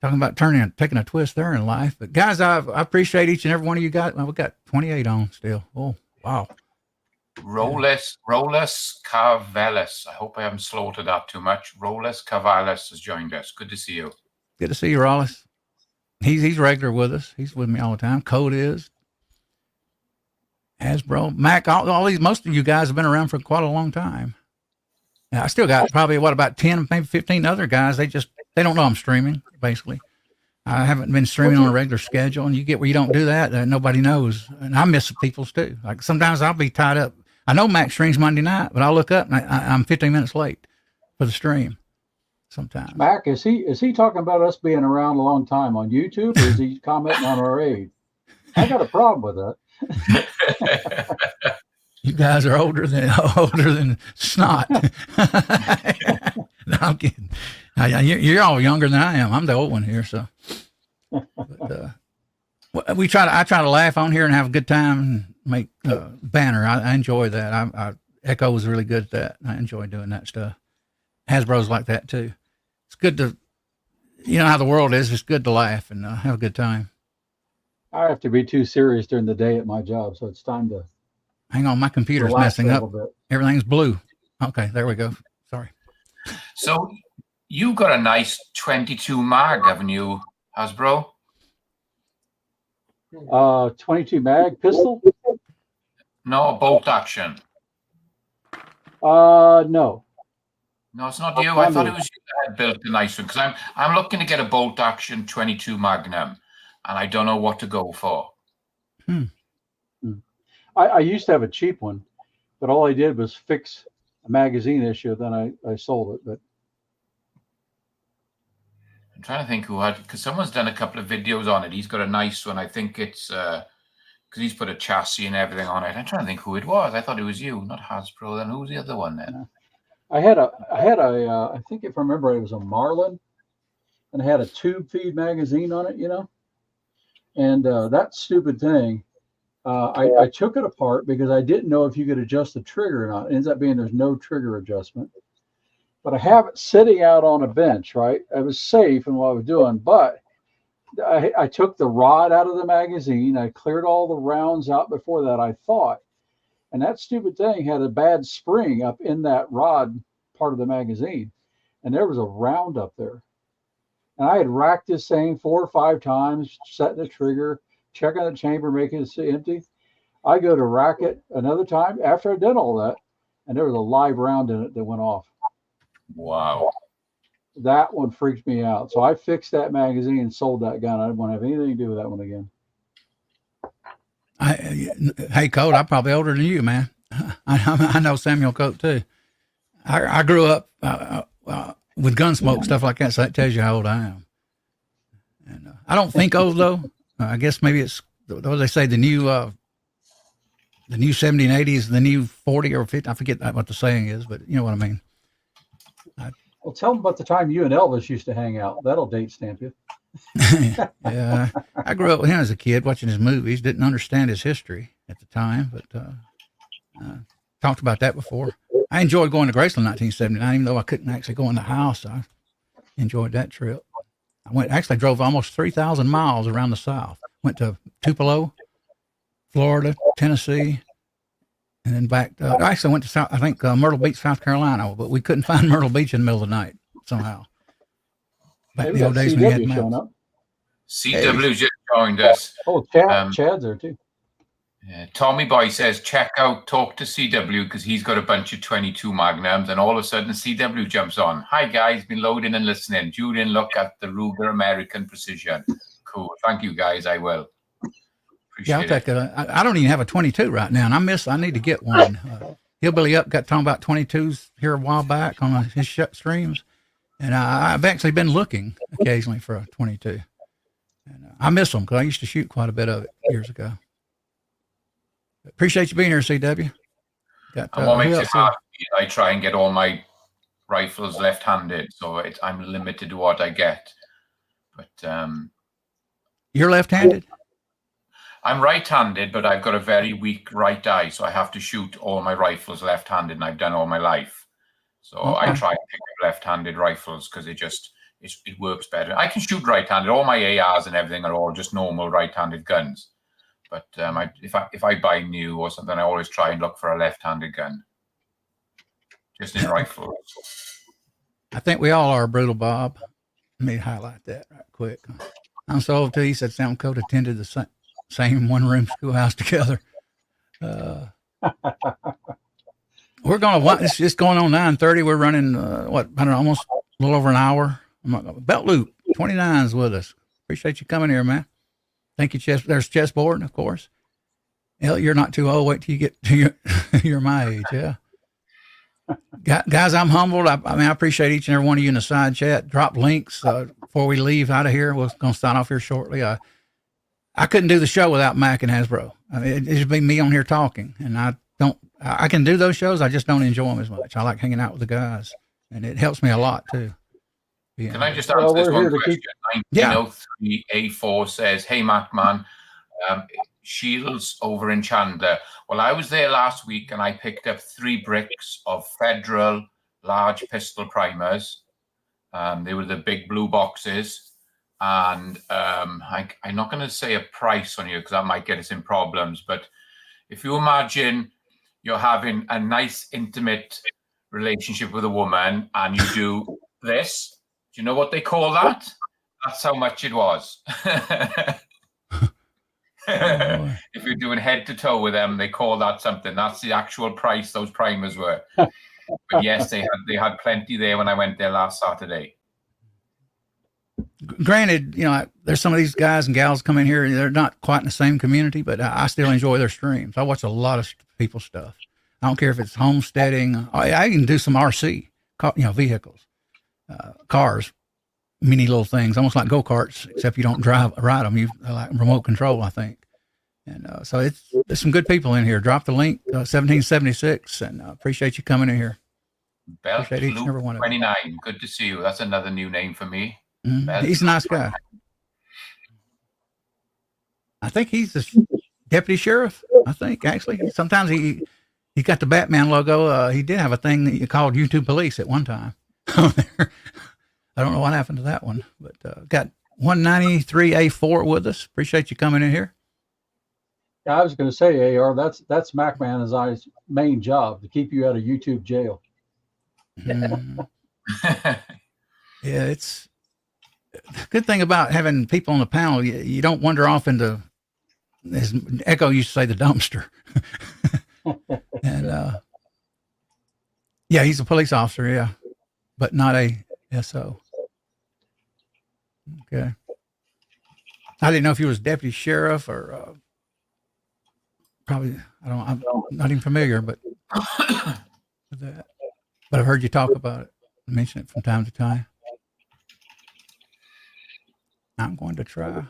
Talking about taking a twist there in life. But guys, I appreciate each and every one of you guys. We've got 28 on still. Oh wow. Roles Carvelis. I hope I haven't slaughtered that too much. Roles Carvelis has joined us. Good to see you. Good to see you, Rollis. He's regular with us. He's with me all the time. Code is. Hasbro. Mac, all these, most of you guys have been around for quite a long time. Now, I still got probably, about 10, maybe 15 other guys. They don't know I'm streaming, basically. I haven't been streaming on a regular schedule, and you get where you don't do that, nobody knows. And I miss people's too. Like sometimes I'll be tied up. I know Mac streams Monday night, but I'll look up and I'm 15 minutes late for the stream. sometimes. Mac, is he talking about us being around a long time on YouTube, or is he commenting on our age? I got a problem with that. You guys are older than snot. No, I'm kidding. You're all younger than I am. I'm the old one here, so. But, I try to laugh on here and have a good time and make banner. I enjoy that. Echo was really good at that. I enjoy doing that stuff. Hasbro's like that too. It's good to, you know how the world is. It's good to laugh and have a good time. I have to be too serious during the day at my job, so it's time to Hang on, my computer's relax messing a up. little bit. Everything's blue. Okay, there we go. Sorry. So you got a nice 22 mag, haven't you, Hasbro? 22 mag pistol? No, bolt action. No. No, it's not you. I thought it was you that had built a nice one, because I'm looking to get a bolt action 22 Magnum, and I don't know what to go for. I used to have a cheap one, but all I did was fix a magazine issue. Then I sold it. But I'm trying to think who had, because someone's done a couple of videos on it. He's got a nice one. I think it's because he's put a chassis and everything on it. I'm trying to think who it was. I thought it was you, not Hasbro. Then who was the other one then? I had a I think if I remember, it was a Marlin, and it had a tube feed magazine on it, you know. And that stupid thing, I took it apart because I didn't know if you could adjust the trigger or not. It ends up being there's no trigger adjustment. But I have it sitting out on a bench, right? I was safe in what I was doing, but I took the rod out of the magazine. I cleared all the rounds out before that, I thought. And that stupid thing had a bad spring up in that rod part of the magazine. And there was a round up there. And I had racked this thing 4 or 5 times, setting the trigger, checking the chamber, making it empty. I go to rack it another time after I did all that, and there was a live round in it that went off. Wow. That one freaked me out. So I fixed that magazine and sold that gun. I didn't want to have anything to do with that one again. Hey, Colt, I'm probably older than you, man. I know Samuel Colt too. I grew up with Gunsmoke, stuff like that, so that tells you how old I am. And I don't think old though. I guess maybe it's what they say, the new 70 and 80 is the new 40 or 50. I forget what the saying is, but you know what I mean. Well, tell them about the time you and Elvis used to hang out. That'll date stamp you. Yeah, I grew up with him as a kid, watching his movies. Didn't understand his history at the time, but talked about that before. I enjoyed going to Graceland 1979, even though I couldn't actually go in the house. I enjoyed that trip. I drove almost 3,000 miles around the South. Went to Tupelo, Florida, Tennessee, and then back. I actually went to Myrtle Beach, South Carolina, but we couldn't find Myrtle Beach in the middle of the night somehow. Back in the old days when we had maps. CW just joined us. Oh, Chad's there too. Yeah, Tommy Boy says, talk to CW because he's got a bunch of 22 Magnums, and all of a sudden CW jumps on. Hi guys, been loading and listening. Julian, look at the Ruger American Precision. Cool. Thank you guys. I will. Yeah, I'll take it. I don't even have a 22 right now, and I need to get one. Hillbilly Up got talking about 22s here a while back on his streams, and I've actually been looking occasionally for a 22. And I miss them because I used to shoot quite a bit of it years ago. Appreciate you being here, CW. And what makes it hard for me, I try and get all my rifles left-handed, so I'm limited to what I get. But you're left-handed? I'm right-handed, but I've got a very weak right eye, so I have to shoot all my rifles left-handed, and I've done all my life. So I try and pick up left-handed rifles because it works better. I can shoot right-handed. All my ARs and everything are all just normal right-handed guns. But if I buy new or something, I always try and look for a left-handed gun, just in rifles. I think we all are, Brutal Bob. Let me highlight that right quick. I'm so old too. He said Sam Colt attended the same one-room schoolhouse together. We're it's just going on 9:30. We're running almost a little over an hour. Belt Loop 29's with us. Appreciate you coming here, man. Thank you, There's Chessboard, of course. Hell, you're not too old. Wait till you get to you're my age, yeah. Guys, I'm humbled. I mean, I appreciate each and every one of you in the side chat. Drop links before we leave out of here. We're going to sign off here shortly. I couldn't do the show without Mac and Hasbro. I mean, it'd just be me on here talking, and I can do those shows. I just don't enjoy them as much. I like hanging out with the guys, and it helps me a lot too. Yeah. Can I just answer this we're one here to question? keep- 1903A4 says, "Hey, Mac man, Shields over in Chandler. Well, I was there last week and I picked up 3 bricks of Federal large pistol primers. They were the big blue boxes. And I'm not going to say a price on you because that might get us in problems. But if you imagine you're having a nice, intimate relationship with a woman and you do this, do you know what they call that? That's how much it was. If you're doing head to toe with them, they call that something. That's the actual price those primers were. But yes, they had plenty there when I went there last Saturday. Granted, there's some of these guys and gals come in here and they're not quite in the same community, but I still enjoy their streams. I watch a lot of people's stuff. I don't care if it's homesteading. I can do some RC, vehicles, cars, mini little things, almost like go-karts, except you don't ride them. You like remote control, I think. And so there's some good people in here. Drop the link, 1776, and appreciate you coming in here. Belt Appreciate each and every one of them. 29. Good to see you. That's another new name for me. Mm-hmm. He's a nice guy. I think he's the deputy sheriff. I think actually sometimes he got the Batman logo. He did have a thing that you called YouTube Police at one time. I don't know what happened to that one, but got 193A4 with us. Appreciate you coming in here. Yeah, I was going to say, AR, that's MacMan and I's main job, to keep you out of YouTube jail. Mm. Yeah, it's the good thing about having people on the panel. You don't wander off into, as Echo used to say, the dumpster. And yeah, he's a police officer, yeah, but not a SO. Okay. I didn't know if he was deputy sheriff or probably, I'm not even familiar, but with that. But I've heard you talk about it, mention it from time to time. I'm going to try.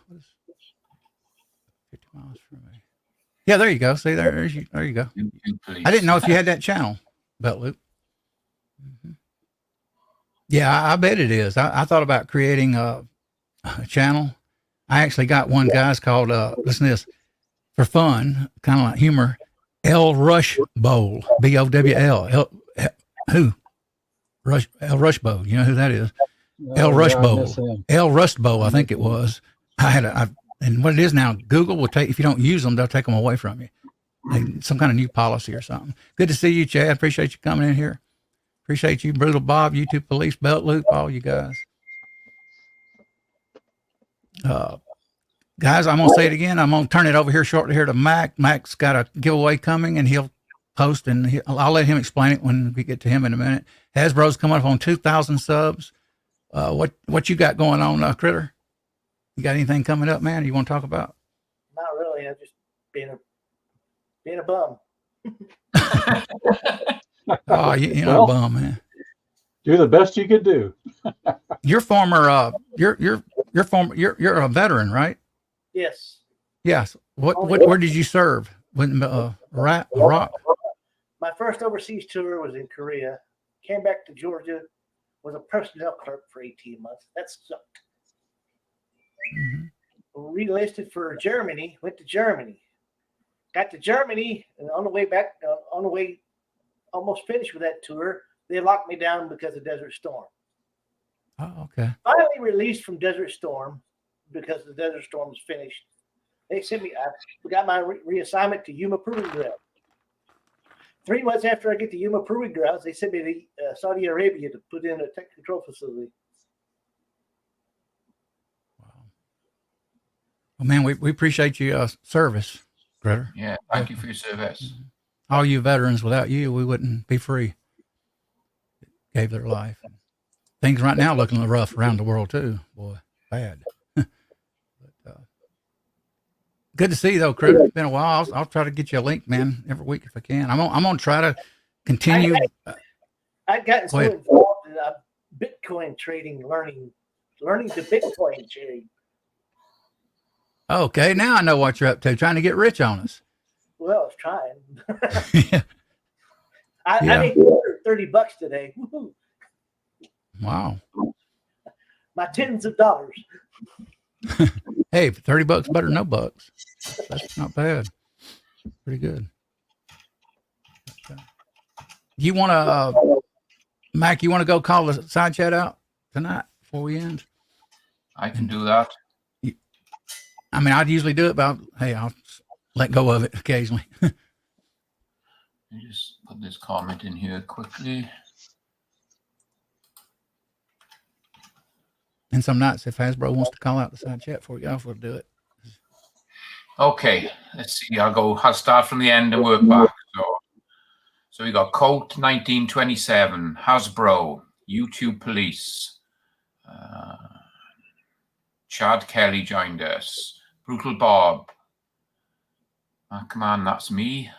50 miles from me. Yeah, there you go. See, there you go. I didn't know if you had that channel, Belt Loop. Mm-hmm. Yeah, I bet it is. I thought about creating a channel. I actually got one, guys, called, listen to this, for fun, kind of like humor, L Rush Bowl, BOWL. Who? L Rush Bowl. You know who that is? L Rush Bowl. L Rust Bowl, I think it was. And what it is now, Google will take, if you don't use them, they'll take them away from you. Some kind of new policy or something. Good to see you, Chad. Appreciate you coming in here. Appreciate you, Brutal Bob, YouTube Police, Belt Loop, all you guys. Guys, I'm going to say it again. I'm going to turn it over here shortly here to Mac. Mac's got a giveaway coming, and he'll post, and I'll let him explain it when we get to him in a minute. Hasbro's coming up on 2,000 subs. What you got going on, Critter? You got anything coming up, man? You want to talk about? Not really. I'm just being a bum. Oh, you're not a bum, man. Do the best you could do. You're a veteran, right? Yes. Yes. Where did you serve? When Iraq? My first overseas tour was in Korea. Came back to Georgia. Was a personnel clerk for 18 months. That sucked. Mm-hmm. Re-enlisted for Germany. Went to Germany. Got to Germany, and on the way back, almost finished with that tour. They locked me down because of Desert Storm. Oh, okay. Finally released from Desert Storm because the Desert Storm was finished. They sent me. I got my reassignment to Yuma Proving Ground. 3 months after I get to Yuma Proving Grounds, they sent me to Saudi Arabia to put in a tech control facility. Wow. Well, man, we appreciate your service, Critter. Yeah, thank you for your service. All you veterans, without you, we wouldn't be free. Gave their life. Things right now looking rough around the world too. Boy, bad. But, good to see you though, Critter. It's been a while. I'll try to get you a link, man, every week if I can. I'm gonna try to continue. I've gotten so Go ahead. involved in Bitcoin trading, learning the Bitcoin trade. Okay, now I know what you're up to, trying to get rich on us. Well, I was trying. Yeah. I Yeah. made $30 today. Woo-hoo. Wow. My tens of dollars. Hey, $30 better than no bucks. That's not bad. Pretty good. You want to, Mac? You want to go call the side chat out tonight before we end? I can do that. I mean, I'd usually do it, but I'll let go of it occasionally. Let me just put this comment in here quickly. And some nights, if Hasbro wants to call out the side chat for you, I'll do it. Okay, let's see. I'll start from the end and work back. So we got Colt 1927, Hasbro, YouTube Police, Chad Kelly joined us, Brutal Bob. Oh, come on, that's me.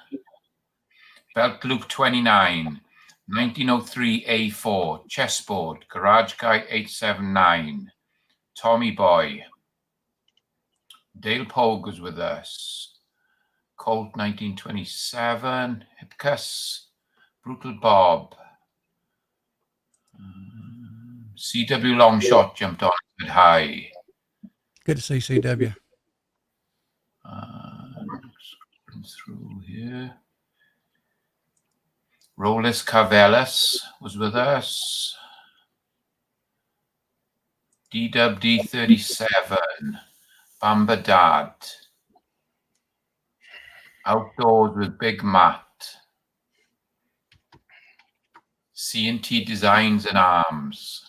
Belt Luke 29, 1903 A4, Chessboard, Garage Guy 879, Tommy Boy, Dale Pogue was with us, Colt 1927, Hipkus, Brutal Bob, CW Longshot jumped on and said hi. Good to see CW. Scrolling through here. Rolis Carvelis was with us. DWD37, Bamba Dad. Outdoors with Big Matt. C&T Designs and Arms.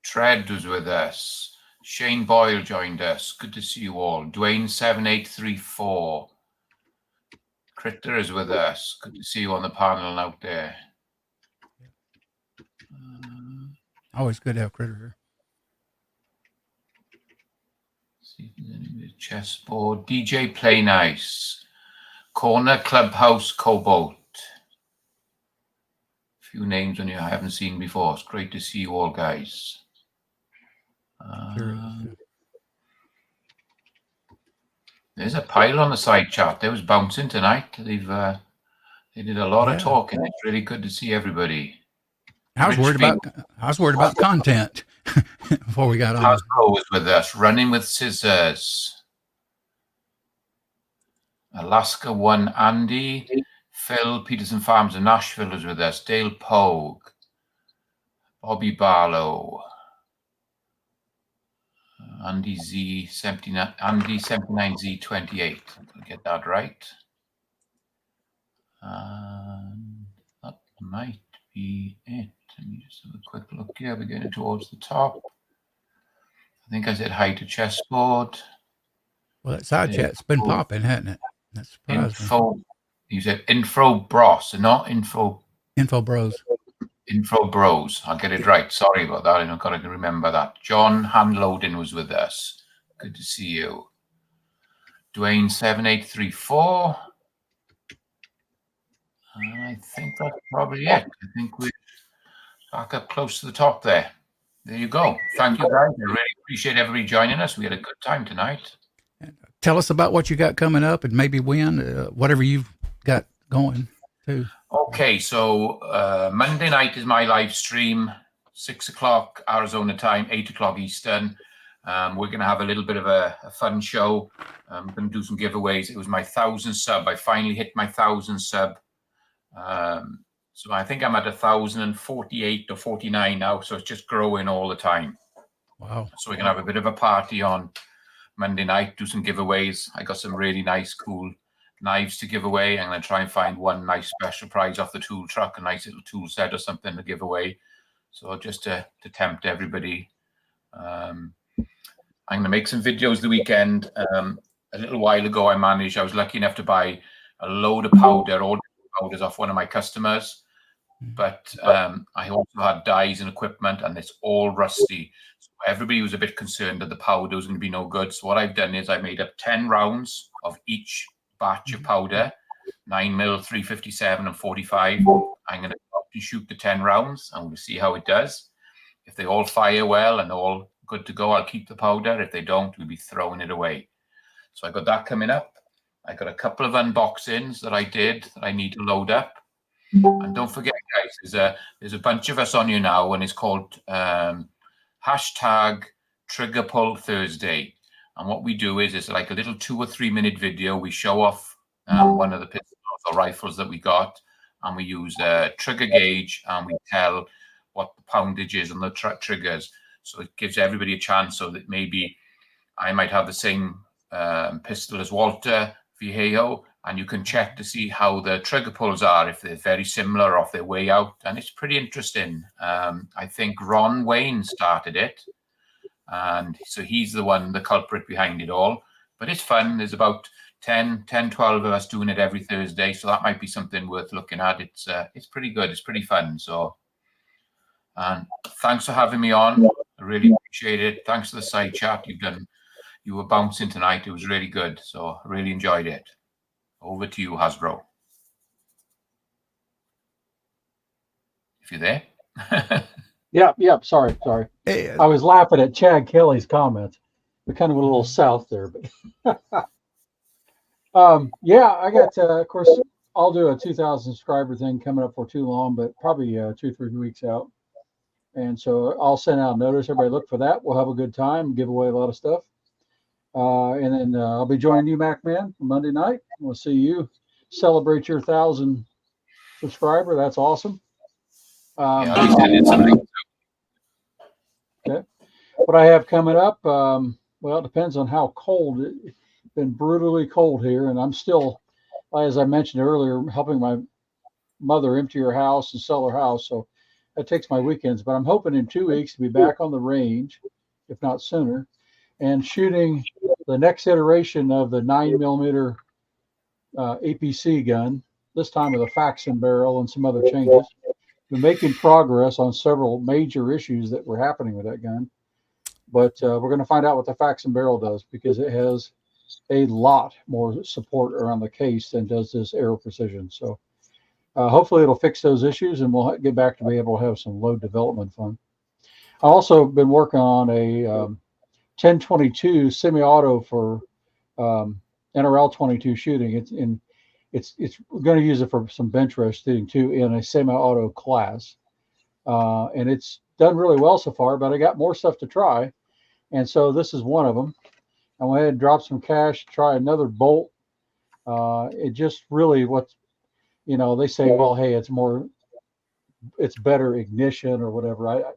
Tread was with us. Shane Boyle joined us. Good to see you all. Dwayne 7834. Critter is with us. Good to see you on the panel out there. Always good to have Critter here. See if there's any chessboard. DJ Play Nice. Corner Clubhouse Cobalt. Few names on here I haven't seen before. It's great to see you all, guys. There's a pile on the side chat. They was bouncing tonight. They did a lot of talking. It's really good to see everybody. I was worried about content before we got on. Hasbro was with us. Running with Scissors. Alaska One Andy. Phil Peterson Farms in Nashville was with us. Dale Pogue. Bobby Barlow. Andy Z79, Andy 79Z28. I'll get that right. That might be it. Let me just have a quick look here. We're getting towards the top. I think I said hi to Chessboard. Well, that side chat's been popping, hasn't it? That's surprising. You said Info Bros, not Info Bros. Info Bros. I'll get it right. Sorry about that. I've got to remember that. John Handloading was with us. Good to see you. Dwayne 7834. I think that's probably it. I think we're back up close to the top there. There you go. Thank you, guys. I really appreciate everybody joining us. We had a good time tonight. Tell us about what you got coming up and maybe when, whatever you've got going too. Okay, so Monday night is my live stream, 6 o'clock Arizona time, 8 o'clock Eastern. We're going to have a little bit of a fun show. I'm going to do some giveaways. It was my 1,000 sub. I finally hit my 1,000 sub. So I think I'm at 1,048 or 49 now. So it's just growing all the time. Wow. So we're going to have a bit of a party on Monday night, do some giveaways. I got some really nice, cool knives to give away. I'm going to try and find one nice special prize off the tool truck, a nice little tool set or something to give away. So just to tempt everybody. I'm going to make some videos the weekend. A little while ago, I was lucky enough to buy a load of powder, all powders off one of my customers. But I also had dyes and equipment, and it's all rusty. So everybody was a bit concerned that the powder was going to be no good. So what I've done is I made up 10 rounds of each batch of powder, 9mm, 357 and 45. I'm going to shoot the 10 rounds and we'll see how it does. If they all fire well and all good to go, I'll keep the powder. If they don't, we'll be throwing it away. So I got that coming up. I got a couple of unboxings that I did that I need to load up. And don't forget, guys, there's a bunch of us on here now, and it's called hashtag Trigger Pull Thursday. And what we do is it's like a little 2 or 3 minute video. We show off one of the pistols or rifles that we got, and we use a trigger gauge, and we tell what the poundage is on the triggers. So it gives everybody a chance, so that maybe I might have the same pistol as Walter Viejo, and you can check to see how the trigger pulls are, if they're very similar or if they're way out. And it's pretty interesting. I think Ron Wayne started it, and so he's the culprit behind it all. But it's fun. There's about 10, 12 of us doing it every Thursday, so that might be something worth looking at. It's pretty good. It's pretty fun. So, and thanks for having me on. I really appreciate it. Thanks for the side chat you were bouncing tonight. It was really good. So I really enjoyed it. Over to you, Hasbro. If you're there. Yeah. Sorry. Hey, I was laughing at Chad Kelly's comments. We kind of went a little south there, but yeah, I got, of course, I'll do a 2,000 subscriber thing coming up for too long, but probably 2-3 weeks out. And so I'll send out a notice. Everybody look for that. We'll have a good time, give away a lot of stuff. And then I'll be joining you, MacMan, Monday night. We'll see you celebrate your 1,000 subscriber. That's awesome. Yeah, at least I did something. Okay. What I have coming up, well, it depends on how cold. It's been brutally cold here, and I'm still, as I mentioned earlier, helping my mother empty her house and sell her house. So that takes my weekends. But I'm hoping in 2 weeks to be back on the range, if not sooner, and shooting the next iteration of the 9mm APC gun, this time with a Faxon barrel and some other changes. We're making progress on several major issues that were happening with that gun. But we're going to find out what the Faxon barrel does, because it has a lot more support around the case than does this Aero Precision. So hopefully it'll fix those issues, and we'll get back to be able to have some load development fun. I also been working on a 1022 semi-auto for NRL 22 shooting. It's going to use it for some bench rest shooting too in a semi-auto class, and it's done really well so far. But I got more stuff to try, and so this is one of them. I went ahead and dropped some cash to try another bolt. It just really they say, well, hey, it's better ignition or whatever.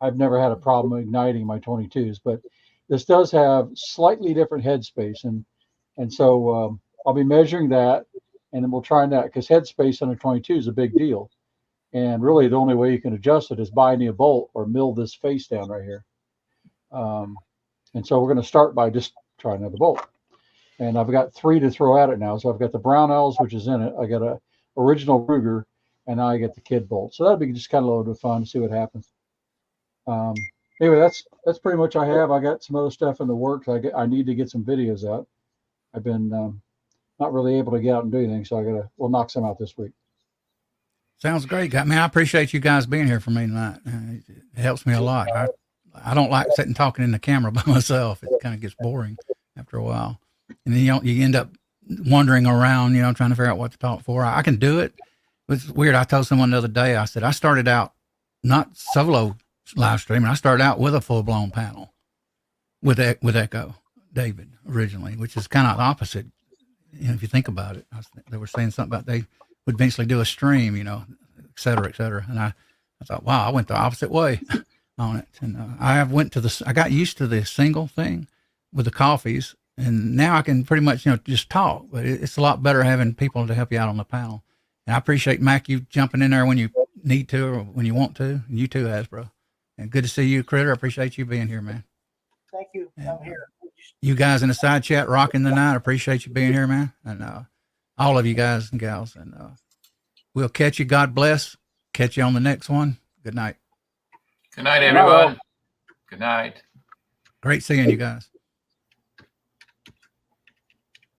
I've never had a problem igniting my 22s, but this does have slightly different headspace, and so I'll be measuring that, and then we'll try that, because headspace on a 22 is a big deal, and really the only way you can adjust it is buy me a bolt or mill this face down right here. And so we're going to start by just trying another bolt, and I've got 3 to throw at it now. So I've got the Brownells, which is in it. I got a original Ruger, and now I get the kid bolt. So that'll be just kind of a load of fun to see what happens. Anyway, that's pretty much I have. I got some other stuff in the works. I need to get some videos out. I've been not really able to get out and do anything, so we'll knock some out this week. sounds great. I mean, I appreciate you guys being here for me tonight. It helps me a lot. I don't like sitting talking in the camera by myself. It kind of gets boring after a while, and then you end up wandering around, trying to figure out what to talk for. I can do it. It's weird. I told someone the other day. I said I started out not solo live streaming. I started out with a full blown panel with Echo David originally, which is kind of opposite. If you think about it, they were saying something about they would eventually do a stream, et cetera, et cetera. And I thought, wow, I went the opposite way on it. And I got used to the single thing with the coffees, and now I can pretty much, just talk, but it's a lot better having people to help you out on the panel. And I appreciate, Mac, you jumping in there when you need to or when you want to, and you too, Hasbro. And good to see you, Critter. I appreciate you being here, man. Thank you. I'm here. You guys in the side chat rocking the night. I appreciate you being here, man. And all of you guys and gals. And we'll catch you. God bless. Catch you on the next one. Good night. Good night, everyone. Good night. Great seeing you guys.